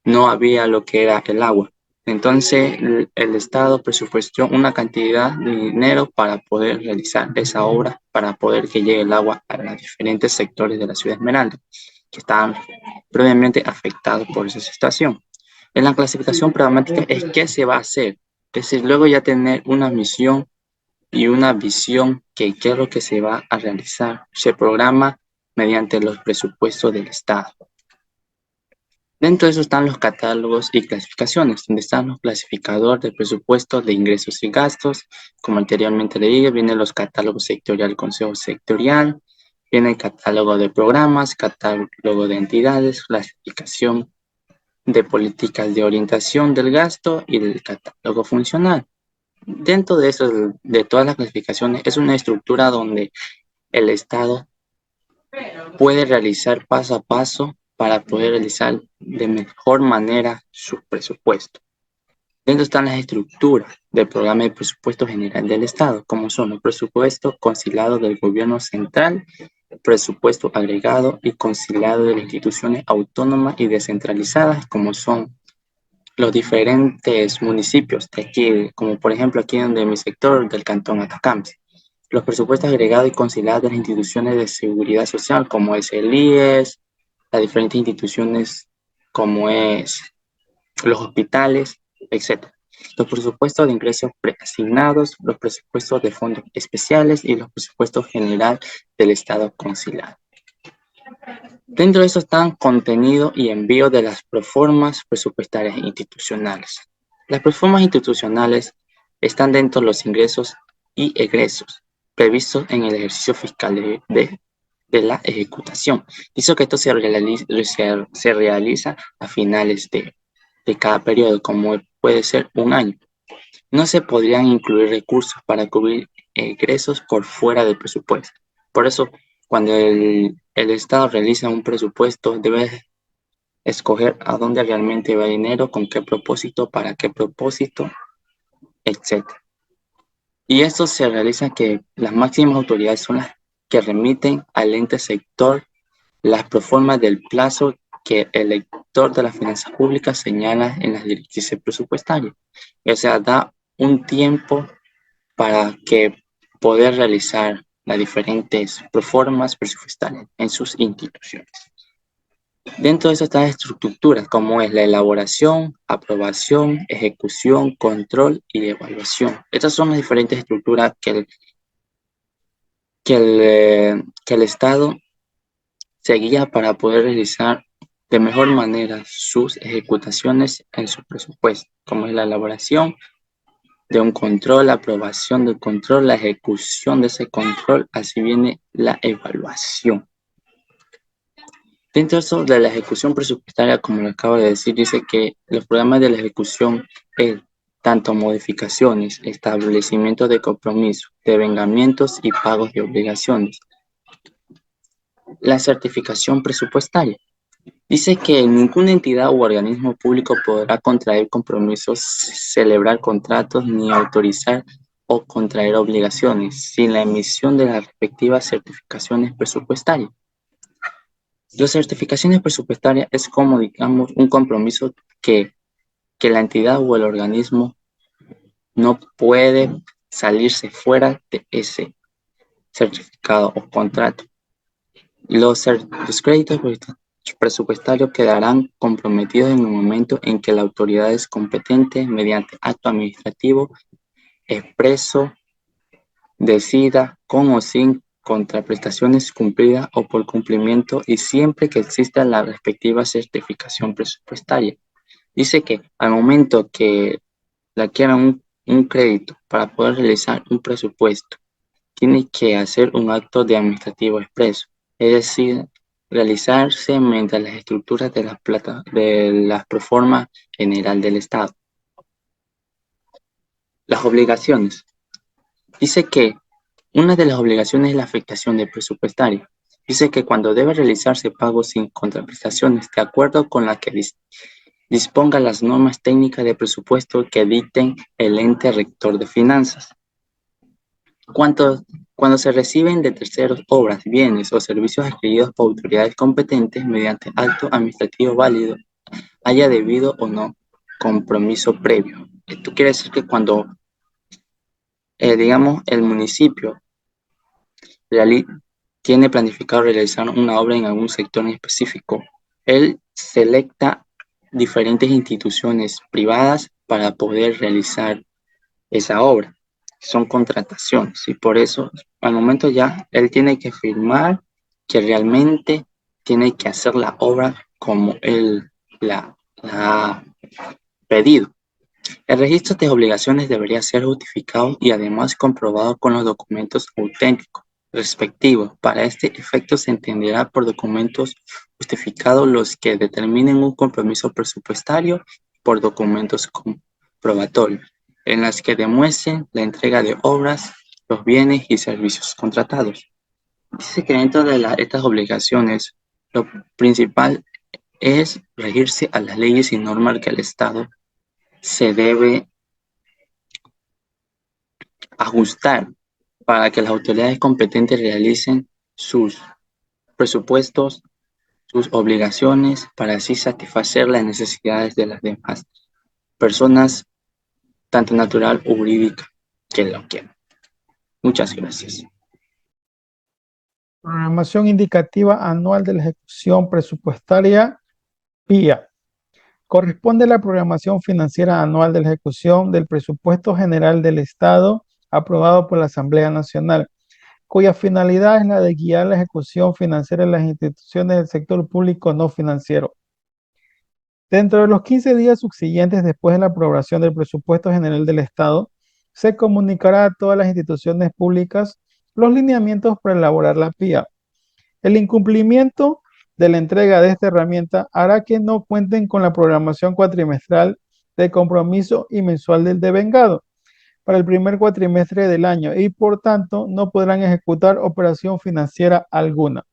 no había lo que era el agua. Entonces, el Estado presupuestó una cantidad de dinero para poder realizar esa obra, para poder que llegue el agua a los diferentes sectores de la ciudad de Esmeralda, que estaban previamente afectados por esa situación. En la clasificación programática es qué se va a hacer, es decir, luego ya tener una misión y una visión que qué es lo que se va a realizar. Se programa mediante los presupuestos del Estado. Dentro de eso están los catálogos y clasificaciones, donde están los clasificadores de presupuesto de ingresos y gastos. Como anteriormente le dije, vienen los catálogos sectorial, consejo sectorial, viene el catálogo de programas, catálogo de entidades, clasificación de políticas de orientación del gasto y el catálogo funcional. Dentro de eso, de todas las clasificaciones, es una estructura donde el Estado puede realizar paso a paso para poder realizar de mejor manera su presupuesto. Dentro están las estructuras del programa de presupuesto general del Estado, como son los presupuestos conciliados del gobierno central, presupuesto agregado y conciliado de las instituciones autónomas y descentralizadas, como son los diferentes municipios de aquí, como por ejemplo aquí en mi sector del Cantón Atacama. Los presupuestos agregados y conciliados de las instituciones de seguridad social, como es el IES, las diferentes instituciones como es los hospitales, etc. Los presupuestos de ingresos preasignados, los presupuestos de fondos especiales y los presupuestos general del Estado conciliado. Dentro de eso están contenido y envío de las proformas presupuestarias institucionales. Las proformas institucionales están dentro de los ingresos y egresos previstos en el ejercicio fiscal de la ejecutación. Dice que esto se realiza a finales de cada periodo, como puede ser un año. No se podrían incluir recursos para cubrir egresos por fuera del presupuesto. Por eso, cuando el Estado realiza un presupuesto, debe escoger a dónde realmente va el dinero, con qué propósito, para qué propósito, etc. Y esto se realiza que las máximas autoridades son las que remiten al ente sector las proformas del plazo que el lector de las finanzas públicas señala en las directrices presupuestarias. O sea, da un tiempo para que poder realizar las diferentes proformas presupuestarias en sus instituciones. Dentro de eso están las estructuras, como es la elaboración, aprobación, ejecución, control y evaluación. Estas son las diferentes estructuras que el Estado se guía para poder realizar de mejor manera sus ejecutaciones en su presupuesto, como es la elaboración de un control, la aprobación del control, la ejecución de ese control, así viene la evaluación. Dentro de eso de la ejecución presupuestaria, como lo acabo de decir, dice que los programas de la ejecución es tanto modificaciones, establecimiento de compromisos, devengamientos y pagos de obligaciones. La certificación presupuestaria dice que ninguna entidad u organismo público podrá contraer compromisos, celebrar contratos ni autorizar o contraer obligaciones sin la emisión de las respectivas certificaciones presupuestarias. Las certificaciones presupuestarias es como, digamos, un compromiso que la entidad o el organismo no puede salirse fuera de ese certificado o contrato. Los créditos presupuestarios quedarán comprometidos en el momento en que la autoridad es competente, mediante acto administrativo expreso, decida con o sin contraprestaciones cumplidas o por cumplimiento y siempre que exista la respectiva certificación presupuestaria. Dice que al momento que le adquieran un crédito para poder realizar un presupuesto, tiene que hacer un acto de administrativo expreso, es decir, realizarse mediante las estructuras de la Proforma General del Estado. Las obligaciones. Dice que una de las obligaciones es la afectación del presupuestario. Dice que cuando debe realizarse pagos sin contraprestaciones, de acuerdo con la que disponga las normas técnicas de presupuesto que dicten el ente rector de finanzas. Cuando se reciben de terceros obras, bienes o servicios adquiridos por autoridades competentes mediante acto administrativo válido, haya debido o no compromiso previo. Esto quiere decir que cuando, digamos, el municipio tiene planificado realizar una obra en algún sector en específico, él selecta diferentes instituciones privadas para poder realizar esa obra. Son contrataciones y por eso al momento ya él tiene que firmar que realmente tiene que hacer la obra como él la ha pedido. El registro de obligaciones debería ser justificado y además comprobado con los documentos auténticos respectivos. Para este efecto se entenderá por documentos justificados los que determinen un compromiso presupuestario por documentos comprobatorios, en las que demuestren la entrega de obras, los bienes y servicios contratados. Dice que dentro de estas obligaciones, lo principal es regirse a las leyes y normas que el Estado se debe ajustar para que las autoridades competentes realicen sus presupuestos, sus obligaciones, para así satisfacer las necesidades de las demás personas, tanto natural o jurídica, que lo quieran. Muchas gracias. Programación indicativa anual de la ejecución presupuestaria, PIA. Corresponde a la programación financiera anual de la ejecución del presupuesto general del Estado aprobado por la Asamblea Nacional, cuya finalidad es la de guiar la ejecución financiera de las instituciones del sector público no financiero. Dentro de los 15 días subsiguientes después de la aprobación del presupuesto general del Estado, se comunicará a todas las instituciones públicas los lineamientos para elaborar la PIA. El incumplimiento de la entrega de esta herramienta hará que no cuenten con la programación cuatrimestral de compromiso y mensual del devengado para el primer cuatrimestre del año y por tanto no podrán ejecutar operación financiera alguna.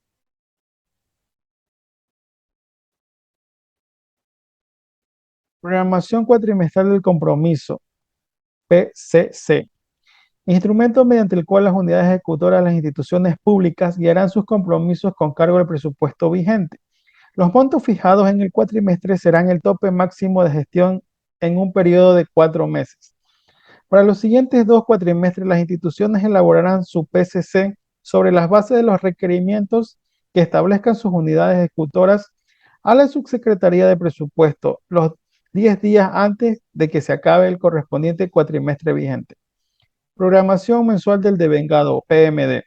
Programación cuatrimestral del compromiso, PCC. Instrumento mediante el cual las unidades ejecutoras de las instituciones públicas guiarán sus compromisos con cargo al presupuesto vigente. Los montos fijados en el cuatrimestre serán el tope máximo de gestión en un periodo de 4 meses. Para los siguientes 2 cuatrimestres, las instituciones elaborarán su PCC sobre las bases de los requerimientos que establezcan sus unidades ejecutoras a la Subsecretaría de Presupuesto los 10 días antes de que se acabe el correspondiente cuatrimestre vigente. Programación mensual del devengado, PMD.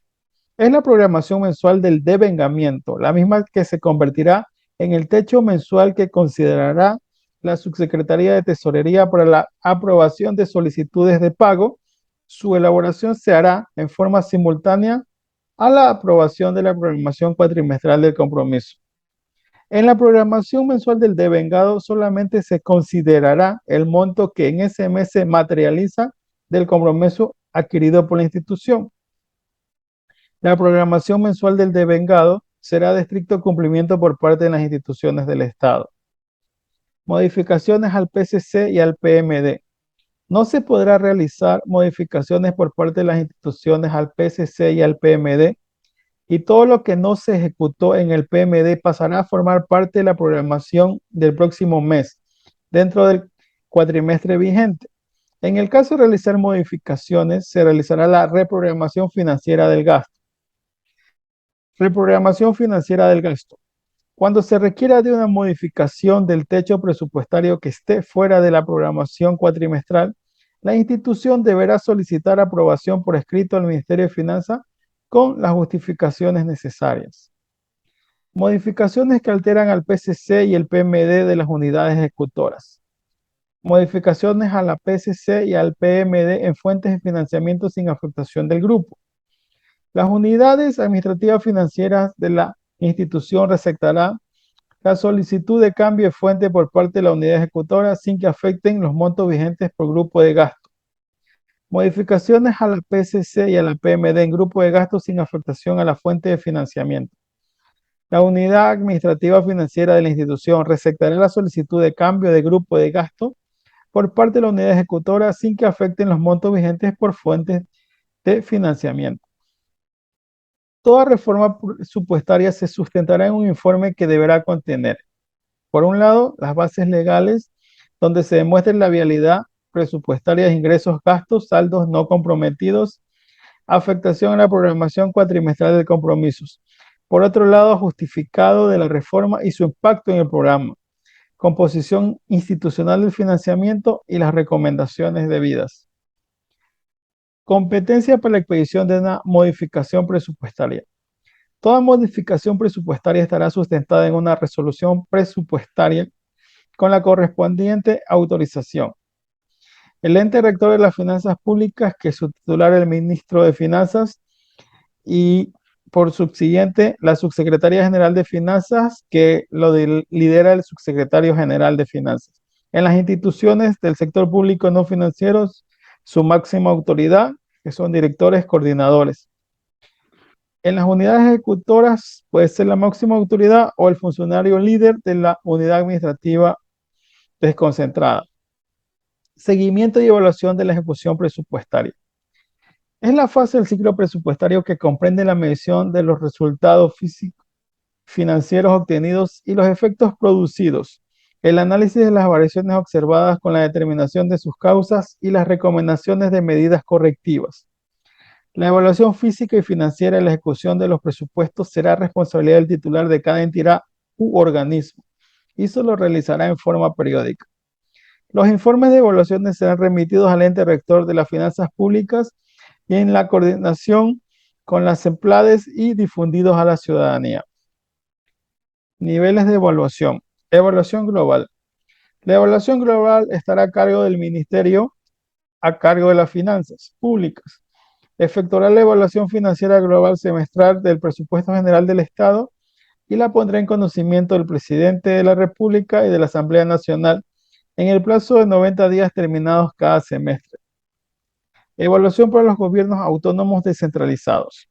Es la programación mensual del devengamiento, la misma que se convertirá en el techo mensual que considerará la Subsecretaría de Tesorería para la aprobación de solicitudes de pago. Su elaboración se hará en forma simultánea a la aprobación de la programación cuatrimestral del compromiso. En la programación mensual del devengado solamente se considerará el monto que en ese mes se materializa del compromiso adquirido por la institución. La programación mensual del devengado será de estricto cumplimiento por parte de las instituciones del Estado. Modificaciones al PCC y al PMD. No se podrá realizar modificaciones por parte de las instituciones al PCC y al PMD, y todo lo que no se ejecutó en el PMD pasará a formar parte de la programación del próximo mes, dentro del cuatrimestre vigente. En el caso de realizar modificaciones, se realizará la reprogramación financiera del gasto. Reprogramación financiera del gasto. Cuando se requiera de una modificación del techo presupuestario que esté fuera de la programación cuatrimestral, la institución deberá solicitar aprobación por escrito al Ministerio de Finanzas con las justificaciones necesarias. Modificaciones que alteran al PCC y el PMD de las unidades ejecutoras. Modificaciones a la PCC y al PMD en fuentes de financiamiento sin afectación del grupo. Las unidades administrativas financieras de la institución receptarán la solicitud de cambio de fuente por parte de la unidad ejecutora sin que afecten los montos vigentes por grupo de gasto. Modificaciones a la PCC y a la PMD en grupo de gasto sin afectación a la fuente de financiamiento. La unidad administrativa financiera de la institución receptará la solicitud de cambio de grupo de gasto por parte de la unidad ejecutora sin que afecten los montos vigentes por fuentes de financiamiento. Toda reforma presupuestaria se sustentará en un informe que deberá contener, por un lado, las bases legales donde se demuestre la viabilidad presupuestaria de ingresos, gastos, saldos no comprometidos, afectación a la programación cuatrimestral de compromisos. Por otro lado, justificado de la reforma y su impacto en el programa, composición institucional del financiamiento y las recomendaciones debidas. Competencia para la expedición de una modificación presupuestaria. Toda modificación presupuestaria estará sustentada en una resolución presupuestaria con la correspondiente autorización. El ente rector de las finanzas públicas, que su titular es el ministro de Finanzas, y por subsiguiente la subsecretaría general de Finanzas, que lo lidera el subsecretario general de Finanzas. En las instituciones del sector público no financieros, su máxima autoridad, que son directores coordinadores. En las unidades ejecutoras puede ser la máxima autoridad o el funcionario líder de la unidad administrativa desconcentrada. Seguimiento y evaluación de la ejecución presupuestaria. Es la fase del ciclo presupuestario que comprende la medición de los resultados financieros obtenidos y los efectos producidos, el análisis de las variaciones observadas con la determinación de sus causas y las recomendaciones de medidas correctivas. La evaluación física y financiera de la ejecución de los presupuestos será responsabilidad del titular de cada entidad u organismo y se lo realizará en forma periódica. Los informes de evaluaciones serán remitidos al ente rector de las finanzas públicas y en la coordinación con las EMPLADES y difundidos a la ciudadanía. Niveles de evaluación. Evaluación global. La evaluación global estará a cargo del Ministerio a cargo de las finanzas públicas. Efectuará la evaluación financiera global semestral del presupuesto general del Estado y la pondrá en conocimiento del presidente de la República y de la Asamblea Nacional en el plazo de 90 días terminados cada semestre. Evaluación para los gobiernos autónomos descentralizados.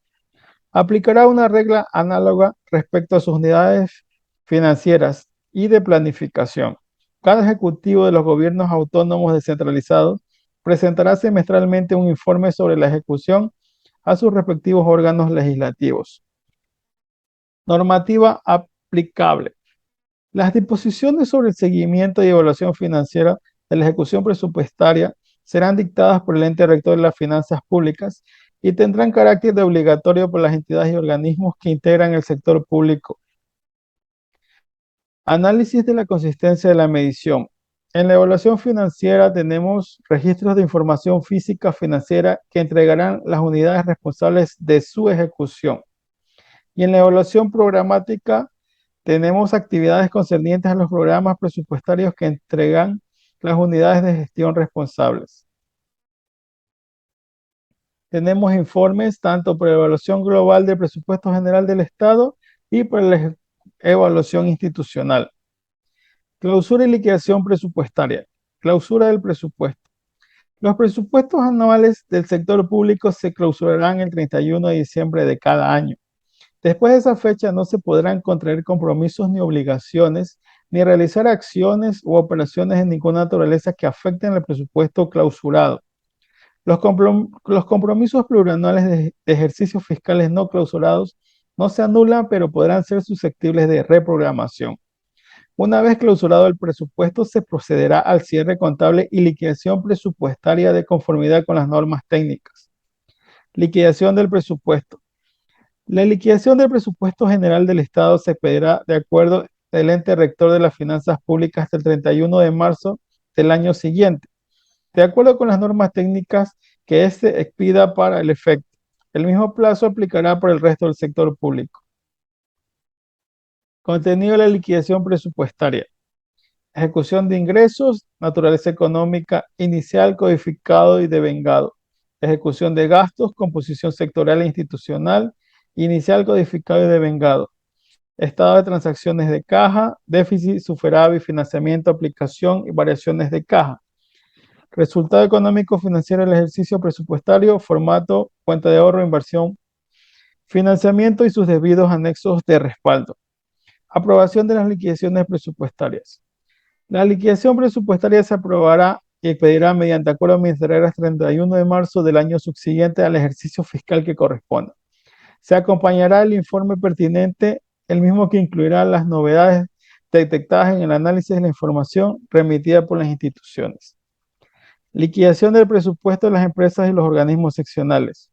Aplicará una regla análoga respecto a sus unidades financieras y de planificación. Cada ejecutivo de los gobiernos autónomos descentralizados presentará semestralmente un informe sobre la ejecución a sus respectivos órganos legislativos. Normativa aplicable. Las disposiciones sobre el seguimiento y evaluación financiera de la ejecución presupuestaria serán dictadas por el ente rector de las finanzas públicas y tendrán carácter de obligatorio por las entidades y organismos que integran el sector público. Análisis de la consistencia de la medición. En la evaluación financiera tenemos registros de información física financiera que entregarán las unidades responsables de su ejecución. Y en la evaluación programática tenemos actividades concernientes a los programas presupuestarios que entregan las unidades de gestión responsables. Tenemos informes tanto por la evaluación global del presupuesto general del Estado y por la evaluación institucional. Clausura y liquidación presupuestaria. Clausura del presupuesto. Los presupuestos anuales del sector público se clausurarán el 31 de diciembre de cada año. Después de esa fecha no se podrán contraer compromisos ni obligaciones, ni realizar acciones u operaciones de ninguna naturaleza que afecten el presupuesto clausurado. Los compromisos plurianuales de ejercicios fiscales no clausurados no se anulan, pero podrán ser susceptibles de reprogramación. Una vez clausurado el presupuesto, se procederá al cierre contable y liquidación presupuestaria de conformidad con las normas técnicas. Liquidación del presupuesto. La liquidación del presupuesto general del Estado se pedirá de acuerdo del ente rector de las finanzas públicas hasta el 31 de marzo del año siguiente, de acuerdo con las normas técnicas que éste expida para el efecto. El mismo plazo aplicará para el resto del sector público. Contenido de la liquidación presupuestaria. Ejecución de ingresos, naturaleza económica, inicial, codificado y devengado. Ejecución de gastos, composición sectorial e institucional, inicial, codificado y devengado. Estado de transacciones de caja, déficit, superávit, financiamiento, aplicación y variaciones de caja. Resultado económico financiero del ejercicio presupuestario, formato, cuenta de ahorro, inversión, financiamiento y sus debidos anexos de respaldo. Aprobación de las liquidaciones presupuestarias. La liquidación presupuestaria se aprobará y expedirá mediante acuerdo ministerial hasta el 31 de marzo del año subsiguiente al ejercicio fiscal que corresponda. Se acompañará el informe pertinente, el mismo que incluirá las novedades detectadas en el análisis de la información remitida por las instituciones. Liquidación del presupuesto de las empresas y los organismos seccionales.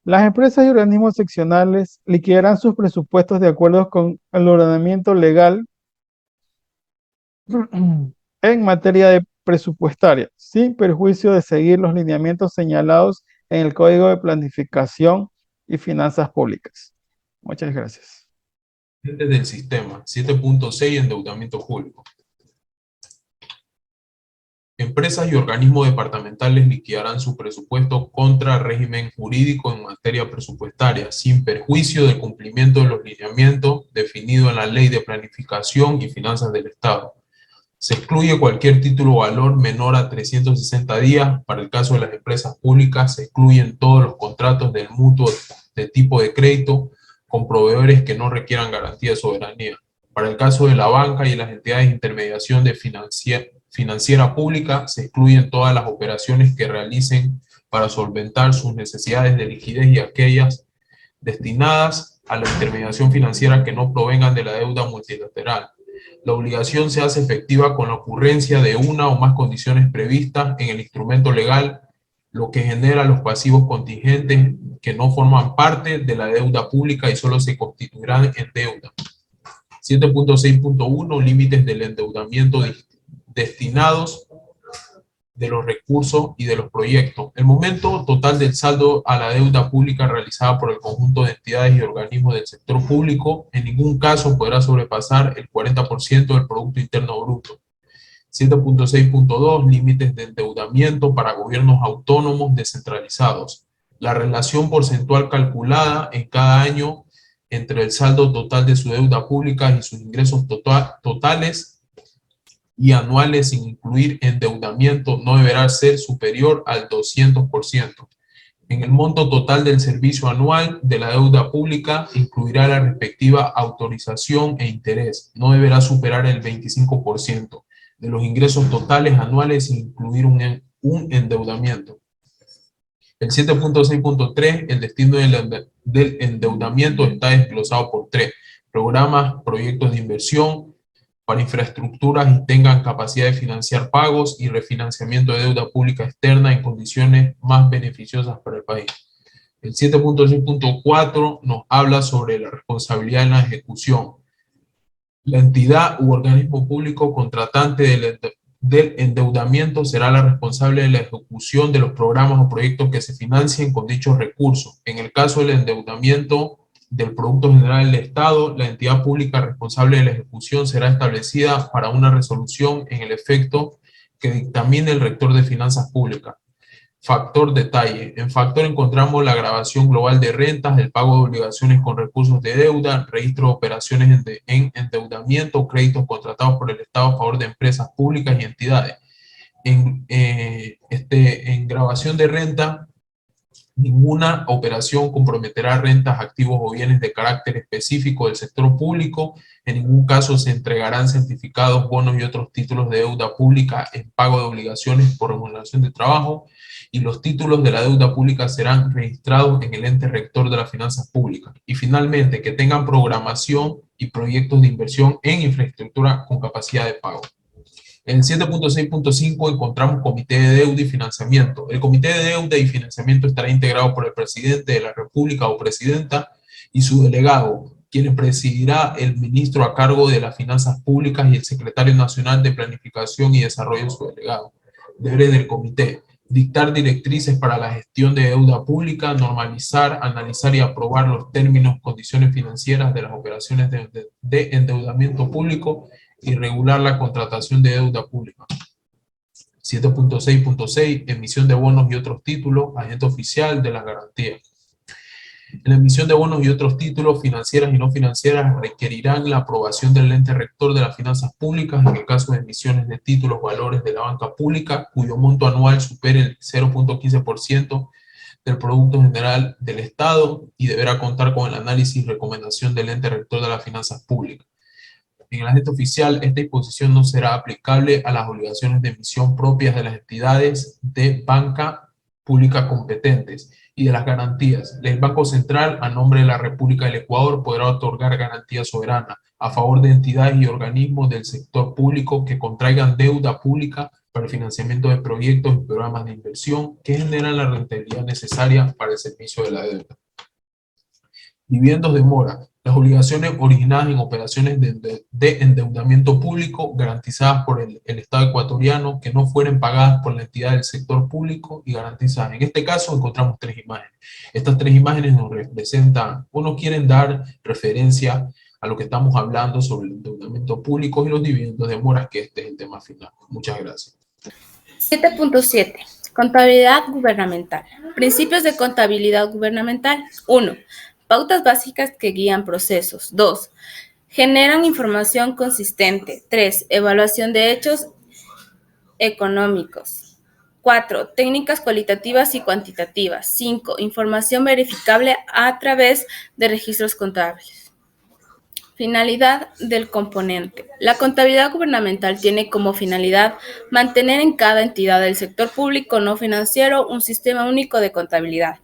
Las empresas y organismos seccionales liquidarán sus presupuestos de acuerdo con el ordenamiento legal en materia de presupuestaria, sin perjuicio de seguir los lineamientos señalados en el Código de Planificación y Finanzas Públicas. Muchas gracias. Del sistema. 7.6 Endeudamiento público. Empresas y organismos departamentales liquidarán su presupuesto contra régimen jurídico en materia presupuestaria, sin perjuicio del cumplimiento de los lineamientos definidos en la Ley de Planificación y Finanzas del Estado. Se excluye cualquier título o valor menor a 360 días. Para el caso de las empresas públicas, se excluyen todos los contratos del mutuo de tipo de crédito con proveedores que no requieran garantía de soberanía. Para el caso de la banca y las entidades de intermediación de financiera pública, se excluyen todas las operaciones que realicen para solventar sus necesidades de liquidez y aquellas destinadas a la intermediación financiera que no provengan de la deuda multilateral. La obligación se hace efectiva con la ocurrencia de una o más condiciones previstas en el instrumento legal, lo que genera los pasivos contingentes que no forman parte de la deuda pública y solo se constituirán en deuda. 7.6.1 Límites del endeudamiento destinados de los recursos y de los proyectos. El momento total del saldo a la deuda pública realizada por el conjunto de entidades y organismos del sector público en ningún caso podrá sobrepasar el 40% del Producto Interno Bruto. 7.6.2 Límites de endeudamiento para gobiernos autónomos descentralizados. La relación porcentual calculada en cada año entre el saldo total de su deuda pública y sus ingresos totales y anuales sin incluir endeudamiento no deberá ser superior al 200%. En el monto total del servicio anual de la deuda pública incluirá la respectiva autorización e interés. No deberá superar el 25% de los ingresos totales anuales sin incluir un endeudamiento. El 7.6.3, el destino del endeudamiento está desglosado por 3. Programas, proyectos de inversión para infraestructuras y tengan capacidad de financiar pagos y refinanciamiento de deuda pública externa en condiciones más beneficiosas para el país. El 7.6.4 nos habla sobre la responsabilidad en la ejecución. La entidad u organismo público contratante del endeudamiento será la responsable de la ejecución de los programas o proyectos que se financien con dichos recursos. En el caso del endeudamiento del Producto General del Estado, la entidad pública responsable de la ejecución será establecida para una resolución en el efecto que dictamine el rector de finanzas públicas. Factor detalle. En factor encontramos la grabación global de rentas, el pago de obligaciones con recursos de deuda, registro de operaciones en endeudamiento, créditos contratados por el Estado a favor de empresas públicas y entidades. En grabación de renta, ninguna operación comprometerá rentas, activos o bienes de carácter específico del sector público. En ningún caso se entregarán certificados, bonos y otros títulos de deuda pública en pago de obligaciones por remuneración de trabajo, y los títulos de la deuda pública serán registrados en el ente rector de las finanzas públicas. Y finalmente, que tengan programación y proyectos de inversión en infraestructura con capacidad de pago. En el 7.6.5 encontramos Comité de Deuda y Financiamiento. El Comité de Deuda y Financiamiento estará integrado por el presidente de la República o presidenta y su delegado, quien presidirá el ministro a cargo de las Finanzas Públicas y el secretario nacional de Planificación y Desarrollo, su delegado. Deberes del comité. dictar directrices para la gestión de deuda pública, normalizar, analizar y aprobar los términos, condiciones financieras de las operaciones de endeudamiento público y regular la contratación de deuda pública. 7.6.6, emisión de bonos y otros títulos, agente oficial de las garantías. La emisión de bonos y otros títulos financieras y no financieras requerirán la aprobación del ente rector de las finanzas públicas en el caso de emisiones de títulos valores de la banca pública cuyo monto anual supere el 0.15% del Producto General del Estado y deberá contar con el análisis y recomendación del ente rector de las finanzas públicas. En el agente oficial, esta disposición no será aplicable a las obligaciones de emisión propias de las entidades de banca pública competentes y de las garantías. El Banco Central, a nombre de la República del Ecuador, podrá otorgar garantía soberana a favor de entidades y organismos del sector público que contraigan deuda pública para el financiamiento de proyectos y programas de inversión que generan la rentabilidad necesaria para el servicio de la deuda. Viviendos de mora. Las obligaciones originadas en operaciones de endeudamiento público garantizadas por el Estado ecuatoriano que no fueren pagadas por la entidad del sector público y garantizadas. En este caso encontramos tres imágenes. Estas tres imágenes nos representan o nos quieren dar referencia a lo que estamos hablando sobre el endeudamiento público y los dividendos de moras, que este es el tema final. Muchas gracias. 7.7. Contabilidad gubernamental. Principios de contabilidad gubernamental. 1. Pautas básicas que guían procesos. 2. Generan información consistente. 3. Evaluación de hechos económicos. 4. Técnicas cualitativas y cuantitativas. 5. Información verificable a través de registros contables. Finalidad del componente. La contabilidad gubernamental tiene como finalidad mantener en cada entidad del sector público no financiero un sistema único de contabilidad.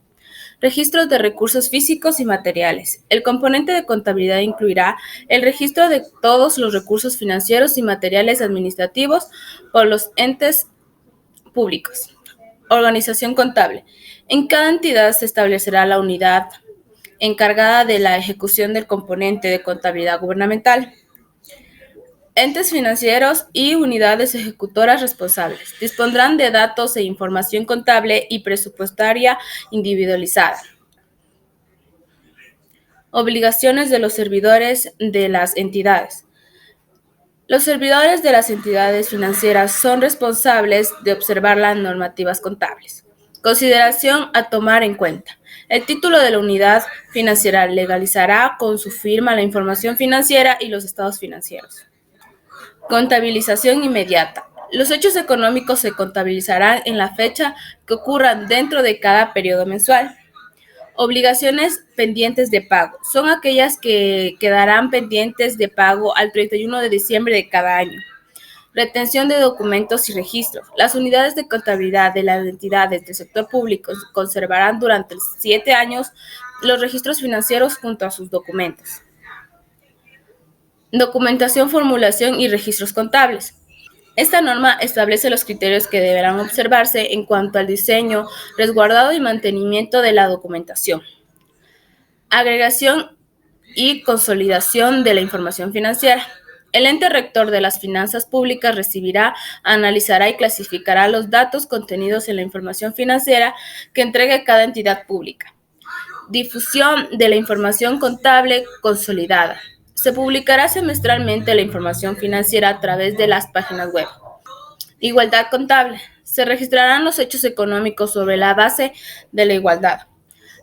Registros de recursos físicos y materiales. El componente de contabilidad incluirá el registro de todos los recursos financieros y materiales administrativos por los entes públicos. Organización contable. En cada entidad se establecerá la unidad encargada de la ejecución del componente de contabilidad gubernamental. Entes financieros y unidades ejecutoras responsables dispondrán de datos e información contable y presupuestaria individualizada. Obligaciones de los servidores de las entidades. Los servidores de las entidades financieras son responsables de observar las normativas contables. Consideración a tomar en cuenta. El título de la unidad financiera legalizará con su firma la información financiera y los estados financieros. Contabilización inmediata. Los hechos económicos se contabilizarán en la fecha que ocurran dentro de cada periodo mensual. Obligaciones pendientes de pago. Son aquellas que quedarán pendientes de pago al 31 de diciembre de cada año. Retención de documentos y registros. Las unidades de contabilidad de las entidades del sector público conservarán durante 7 años los registros financieros junto a sus documentos. Documentación, formulación y registros contables. Esta norma establece los criterios que deberán observarse en cuanto al diseño, resguardado y mantenimiento de la documentación. Agregación y consolidación de la información financiera. El ente rector de las finanzas públicas recibirá, analizará y clasificará los datos contenidos en la información financiera que entregue cada entidad pública. Difusión de la información contable consolidada. Se publicará semestralmente la información financiera a través de las páginas web. Igualdad contable. Se registrarán los hechos económicos sobre la base de la igualdad.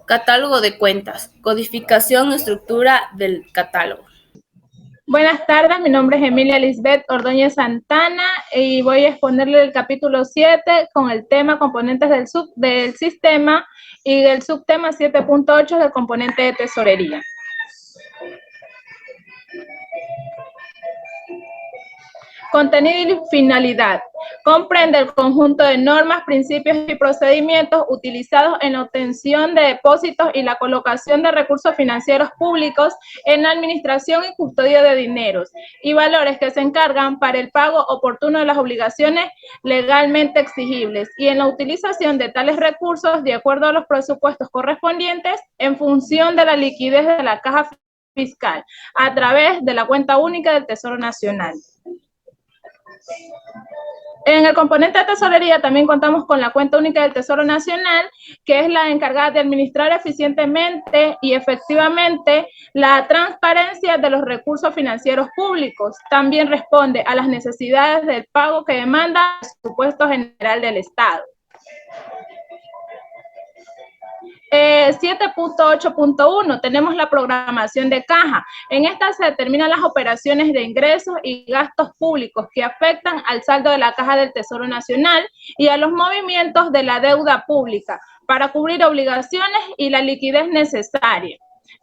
Catálogo de cuentas. Codificación y estructura del catálogo. Buenas tardes, mi nombre es Emilia Lisbeth Ordóñez Santana y voy a exponerle el capítulo 7 con el tema componentes del sistema y el subtema 7.8 del componente de tesorería. Contenido y finalidad. Comprende el conjunto de normas, principios y procedimientos utilizados en la obtención de depósitos y la colocación de recursos financieros públicos en la administración y custodia de dineros y valores que se encargan para el pago oportuno de las obligaciones legalmente exigibles y en la utilización de tales recursos de acuerdo a los presupuestos correspondientes en función de la liquidez de la caja fiscal a través de la cuenta única del Tesoro Nacional. En el componente de tesorería también contamos con la cuenta única del Tesoro Nacional, que es la encargada de administrar eficientemente y efectivamente la transparencia de los recursos financieros públicos. También responde a las necesidades del pago que demanda el presupuesto general del Estado. 7.8.1 tenemos la programación de caja. En esta se determinan las operaciones de ingresos y gastos públicos que afectan al saldo de la caja del Tesoro Nacional y a los movimientos de la deuda pública para cubrir obligaciones y la liquidez necesaria.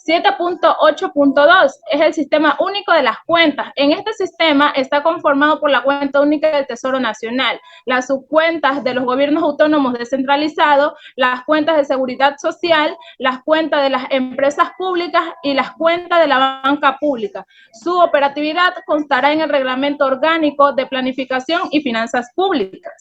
7.8.2 es el sistema único de las cuentas. En este sistema está conformado por la cuenta única del Tesoro Nacional, las subcuentas de los gobiernos autónomos descentralizados, las cuentas de seguridad social, las cuentas de las empresas públicas y las cuentas de la banca pública. Su operatividad constará en el Reglamento Orgánico de Planificación y Finanzas Públicas.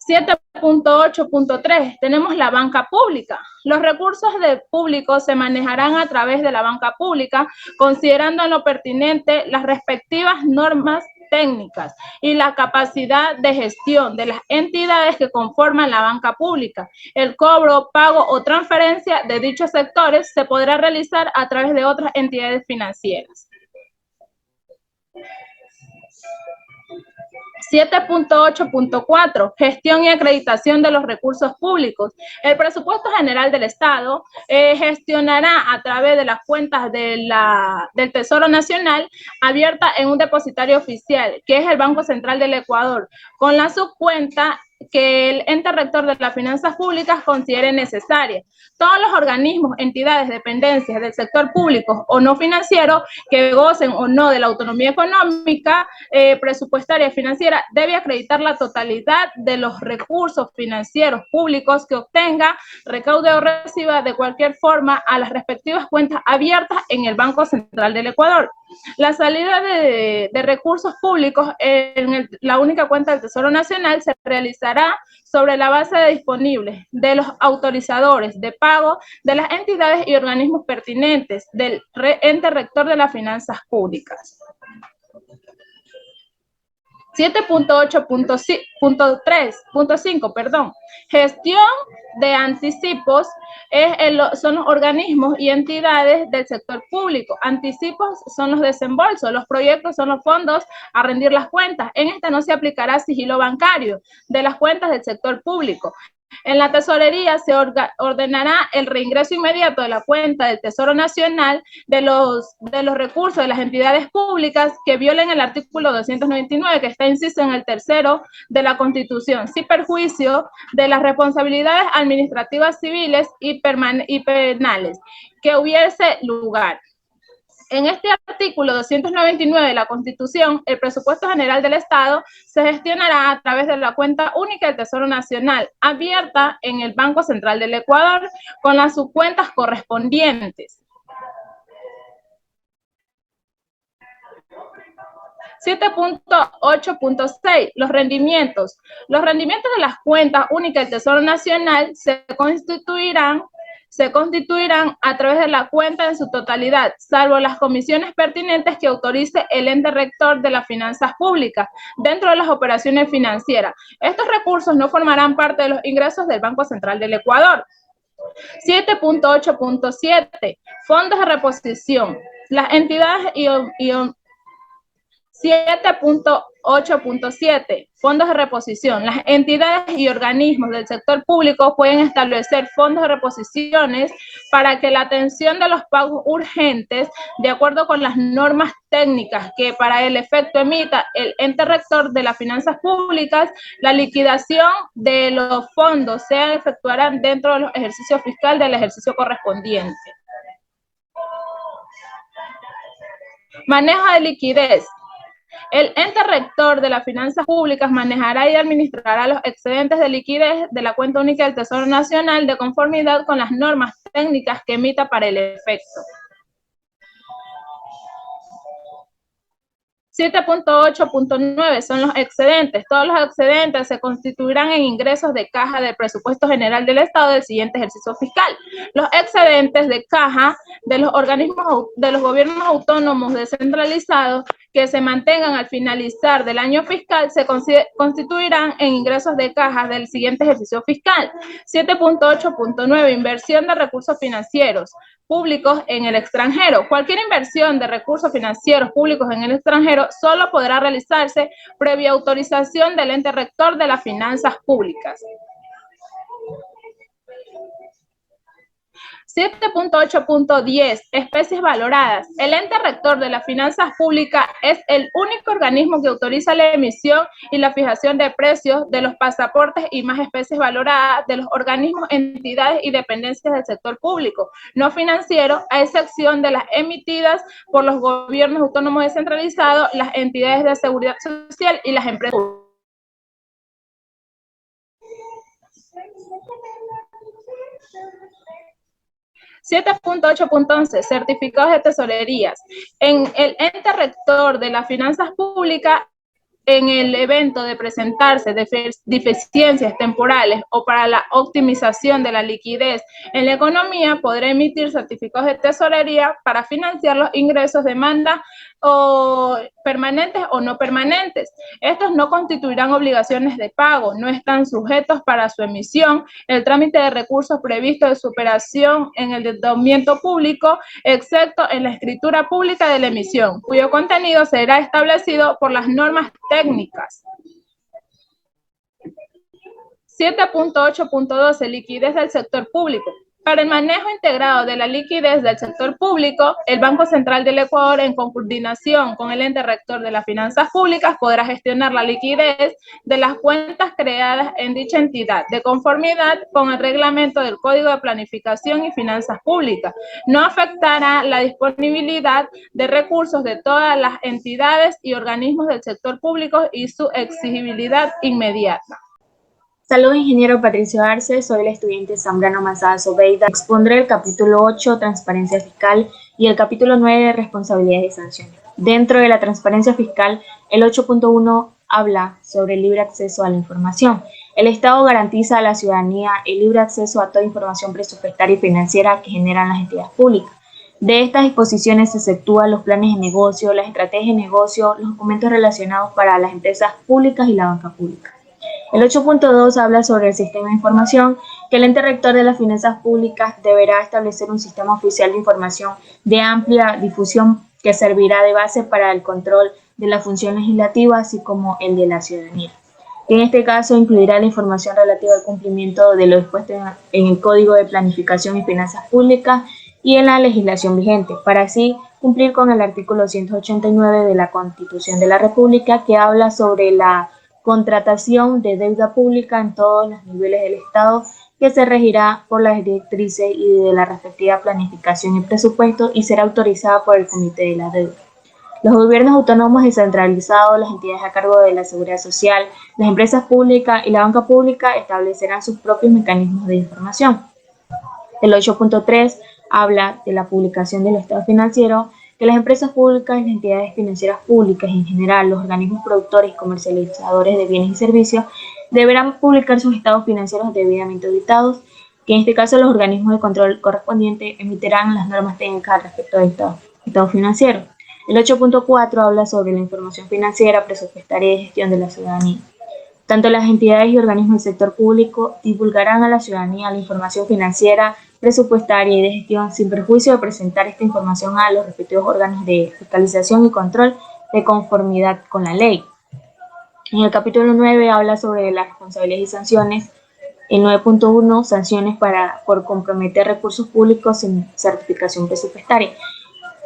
7.8.3 tenemos la banca pública. Los recursos públicos se manejarán a través de la banca pública, considerando en lo pertinente las respectivas normas técnicas y la capacidad de gestión de las entidades que conforman la banca pública. El cobro, pago o transferencia de dichos sectores se podrá realizar a través de otras entidades financieras. 7.8.4 gestión y acreditación de los recursos públicos. El presupuesto general del Estado gestionará a través de las cuentas del Tesoro Nacional abierta en un depositario oficial, que es el Banco Central del Ecuador, con la subcuenta que el ente rector de las finanzas públicas considere necesaria. Todos los organismos, entidades, dependencias del sector público o no financiero que gocen o no de la autonomía económica, presupuestaria y financiera debe acreditar la totalidad de los recursos financieros públicos que obtenga, recaude o reciba de cualquier forma a las respectivas cuentas abiertas en el Banco Central del Ecuador. La salida de recursos públicos en la única cuenta del Tesoro Nacional se realizará sobre la base de disponibles de los autorizadores de pago de las entidades y organismos pertinentes del ente rector de las finanzas públicas. 7.8.3.5, gestión de anticipos son los organismos y entidades del sector público. Anticipos son los desembolsos, los proyectos son los fondos a rendir las cuentas. En esta no se aplicará sigilo bancario de las cuentas del sector público. En la tesorería se ordenará el reingreso inmediato de la cuenta del Tesoro Nacional de los recursos de las entidades públicas que violen el artículo 299, que está inciso en el tercero de la Constitución, sin perjuicio de las responsabilidades administrativas civiles y penales que hubiese lugar. En este artículo 299 de la Constitución, el presupuesto general del Estado se gestionará a través de la cuenta única del Tesoro Nacional, abierta en el Banco Central del Ecuador, con las subcuentas correspondientes. 7.8.6, los rendimientos. Los rendimientos de las cuentas únicas del Tesoro Nacional se constituirán a través de la cuenta en su totalidad, salvo las comisiones pertinentes que autorice el ente rector de las finanzas públicas dentro de las operaciones financieras. Estos recursos no formarán parte de los ingresos del Banco Central del Ecuador. 7.8.7, fondos de reposición. Las entidades 7.8.7, fondos de reposición. Las entidades y organismos del sector público pueden establecer fondos de reposiciones para que la atención de los pagos urgentes, de acuerdo con las normas técnicas que para el efecto emita el ente rector de las finanzas públicas, la liquidación de los fondos se efectuarán dentro de los ejercicios fiscales del ejercicio correspondiente. Manejo de liquidez. El ente rector de las finanzas públicas manejará y administrará los excedentes de liquidez de la cuenta única del Tesoro Nacional de conformidad con las normas técnicas que emita para el efecto. 7.8.9 son los excedentes. Todos los excedentes se constituirán en ingresos de caja del presupuesto general del Estado del siguiente ejercicio fiscal. Los excedentes de caja de los organismos de los gobiernos autónomos descentralizados que se mantengan al finalizar del año fiscal se constituirán en ingresos de caja del siguiente ejercicio fiscal. 7.8.9 Inversión de recursos financieros públicos en el extranjero. Cualquier inversión de recursos financieros públicos en el extranjero solo podrá realizarse previa autorización del ente rector de las finanzas públicas. 7.8.10 Especies valoradas. El ente rector de las finanzas públicas es el único organismo que autoriza la emisión y la fijación de precios de los pasaportes y más especies valoradas de los organismos, entidades y dependencias del sector público, no financiero, a excepción de las emitidas por los gobiernos autónomos descentralizados, las entidades de seguridad social y las empresas públicas. 7.8.11 Certificados de tesorerías. En el ente rector de las finanzas públicas, en el evento de presentarse deficiencias temporales o para la optimización de la liquidez en la economía, podrá emitir certificados de tesorería para financiar los ingresos, demanda o permanentes o no permanentes. Estos no constituirán obligaciones de pago, no están sujetos para su emisión el trámite de recursos previsto de su operación en el endeudamiento público, excepto en la escritura pública de la emisión, cuyo contenido será establecido por las normas técnicas. 7.8.12 Liquidez del sector público. Para el manejo integrado de la liquidez del sector público, el Banco Central del Ecuador, en coordinación con el ente rector de las finanzas públicas, podrá gestionar la liquidez de las cuentas creadas en dicha entidad, de conformidad con el reglamento del Código de Planificación y Finanzas Públicas. No afectará la disponibilidad de recursos de todas las entidades y organismos del sector público y su exigibilidad inmediata. Saludos, ingeniero Patricio Arce, soy la estudiante Zambrano Mazada Sobeida. Expondré el capítulo 8, Transparencia Fiscal, y el capítulo 9, Responsabilidades y Sanciones. Dentro de la transparencia fiscal, el 8.1 habla sobre el libre acceso a la información. El Estado garantiza a la ciudadanía el libre acceso a toda información presupuestaria y financiera que generan las entidades públicas. De estas disposiciones se efectúan los planes de negocio, las estrategias de negocio, los documentos relacionados para las empresas públicas y la banca pública. El 8.2 habla sobre el sistema de información, que el ente rector de las finanzas públicas deberá establecer un sistema oficial de información de amplia difusión que servirá de base para el control de la función legislativa, así como el de la ciudadanía. En este caso incluirá la información relativa al cumplimiento de lo dispuesto en el Código de Planificación y Finanzas Públicas y en la legislación vigente, para así cumplir con el artículo 189 de la Constitución de la República, que habla sobre la contratación de deuda pública en todos los niveles del Estado, que se regirá por las directrices y de la respectiva planificación y presupuesto y será autorizada por el Comité de la Deuda. Los gobiernos autónomos descentralizados, las entidades a cargo de la seguridad social, las empresas públicas y la banca pública establecerán sus propios mecanismos de información. El 8.3 habla de la publicación del estado financiero, que las empresas públicas y las entidades financieras públicas y en general los organismos productores y comercializadores de bienes y servicios deberán publicar sus estados financieros debidamente auditados, que en este caso los organismos de control correspondientes emitirán las normas técnicas al respecto del estado financiero. El 8.4 habla sobre la información financiera, presupuestaria y de gestión de la ciudadanía. Tanto las entidades y organismos del sector público divulgarán a la ciudadanía la información financiera, presupuestaria y de gestión sin perjuicio de presentar esta información a los respectivos órganos de fiscalización y control de conformidad con la ley. En el capítulo 9 habla sobre las responsabilidades y sanciones. El 9.1, sanciones por comprometer recursos públicos sin certificación presupuestaria.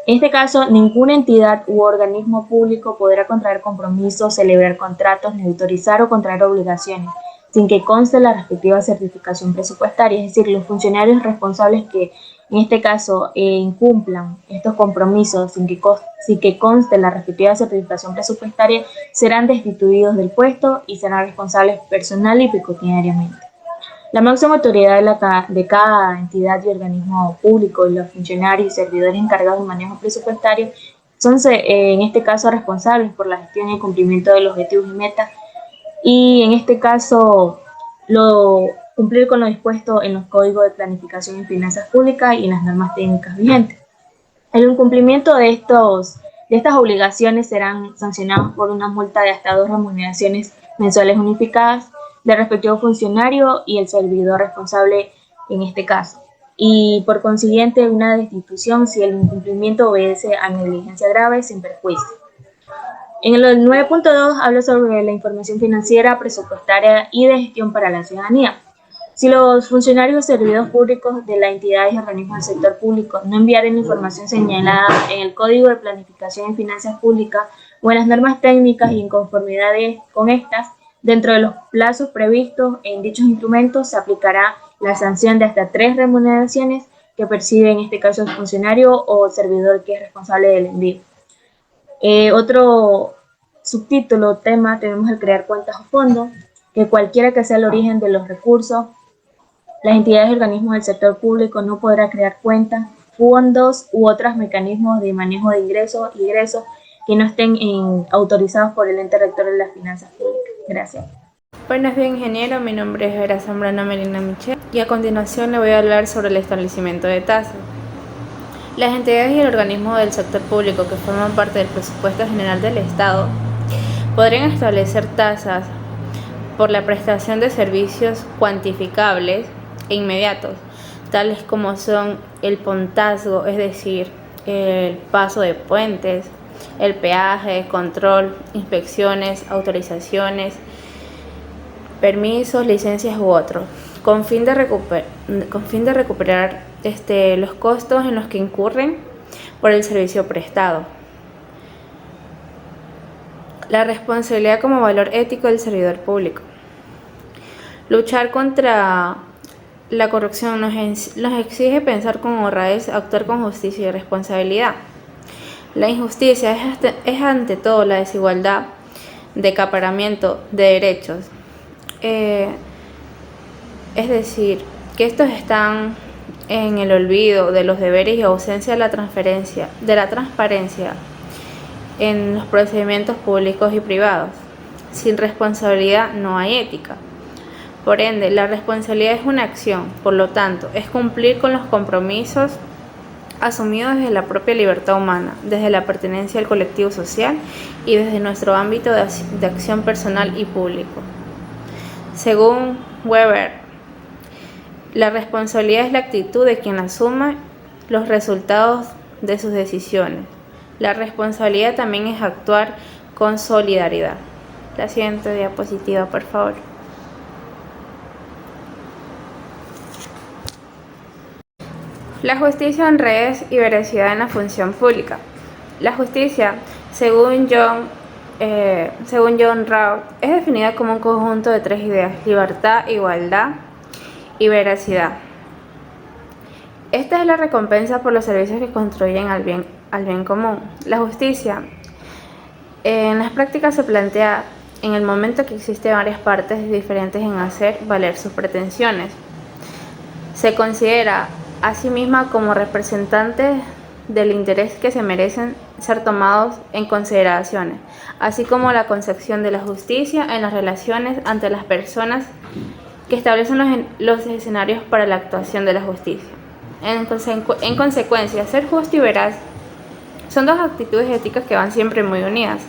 En este caso, ninguna entidad u organismo público podrá contraer compromisos, celebrar contratos, ni autorizar o contraer obligaciones sin que conste la respectiva certificación presupuestaria, es decir, los funcionarios responsables que en este caso incumplan estos compromisos sin que conste la respectiva certificación presupuestaria serán destituidos del puesto y serán responsables personal y pecuniariamente. La máxima autoridad de cada entidad y organismo público y los funcionarios y servidores encargados del manejo presupuestario son en este caso responsables por la gestión y cumplimiento de los objetivos y metas, y en este caso cumplir con lo dispuesto en los códigos de planificación y finanzas públicas y en las normas técnicas vigentes. El incumplimiento de estos de estas obligaciones serán sancionados por una multa de hasta 2 remuneraciones mensuales unificadas del respectivo funcionario y el servidor responsable en este caso. Y por consiguiente una destitución si el incumplimiento obedece a negligencia grave sin perjuicio. En el 9.2 hablo sobre la información financiera, presupuestaria y de gestión para la ciudadanía. Si los funcionarios o servidores públicos de las entidades y organismos del sector público no enviaren la información señalada en el Código de Planificación y Finanzas Públicas o en las normas técnicas y en conformidad con estas, dentro de los plazos previstos en dichos instrumentos se aplicará la sanción de hasta 3 remuneraciones que percibe en este caso el funcionario o servidor que es responsable del envío. Otro subtítulo, tema, tenemos el crear cuentas o fondos, que cualquiera que sea el origen de los recursos, las entidades y organismos del sector público no podrá crear cuentas, fondos u otros mecanismos de manejo de ingresos y egresos que no estén autorizados por el ente rector de las finanzas públicas. Gracias. Buenos días, ingeniero. Mi nombre es Vera Zambrano Melina Michel y a continuación le voy a hablar sobre el establecimiento de tasas. Las entidades y el organismo del sector público que forman parte del presupuesto general del Estado podrían establecer tasas por la prestación de servicios cuantificables e inmediatos, tales como son el pontazgo, es decir, el paso de puentes, el peaje, control, inspecciones, autorizaciones, permisos, licencias u otros, con fin de recuperar los costos en los que incurren por el servicio prestado. La responsabilidad como valor ético del servidor público. Luchar contra la corrupción nos exige pensar con honradez, actuar con justicia y responsabilidad. La injusticia es ante todo la desigualdad de acaparamiento de derechos. Es decir, que estos están en el olvido de los deberes y ausencia de la transparencia en los procedimientos públicos y privados. Sin responsabilidad no hay ética. Por ende, la responsabilidad es una acción, por lo tanto, es cumplir con los compromisos asumidos desde la propia libertad humana, desde la pertenencia al colectivo social y desde nuestro ámbito de acción personal y público. Según Weber, la responsabilidad es la actitud de quien asume los resultados de sus decisiones. La responsabilidad también es actuar con solidaridad. La siguiente diapositiva, por favor. La justicia, honradez y veracidad en la función pública. La justicia, según John Rawls, es definida como un conjunto de 3 ideas: libertad, igualdad y veracidad. Esta es la recompensa por los servicios que contribuyen al bien común. La justicia en las prácticas se plantea en el momento que existen varias partes diferentes en hacer valer sus pretensiones. Se considera a sí misma como representantes del interés que se merecen ser tomados en consideraciones, así como la concepción de la justicia en las relaciones ante las personas que establecen los escenarios para la actuación de la justicia. En consecuencia, ser justo y veraz son 2 actitudes éticas que van siempre muy unidas.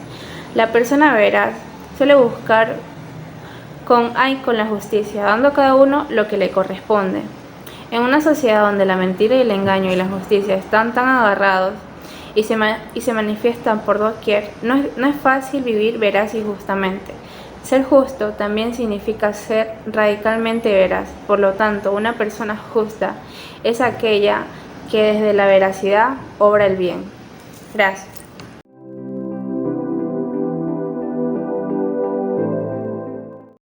La persona veraz suele buscar con la justicia, dando a cada uno lo que le corresponde. En una sociedad donde la mentira y el engaño y la injusticia están tan agarrados y se manifiestan por doquier, no es fácil vivir veraz y justamente. Ser justo también significa ser radicalmente veraz. Por lo tanto, una persona justa es aquella que desde la veracidad obra el bien. Gracias.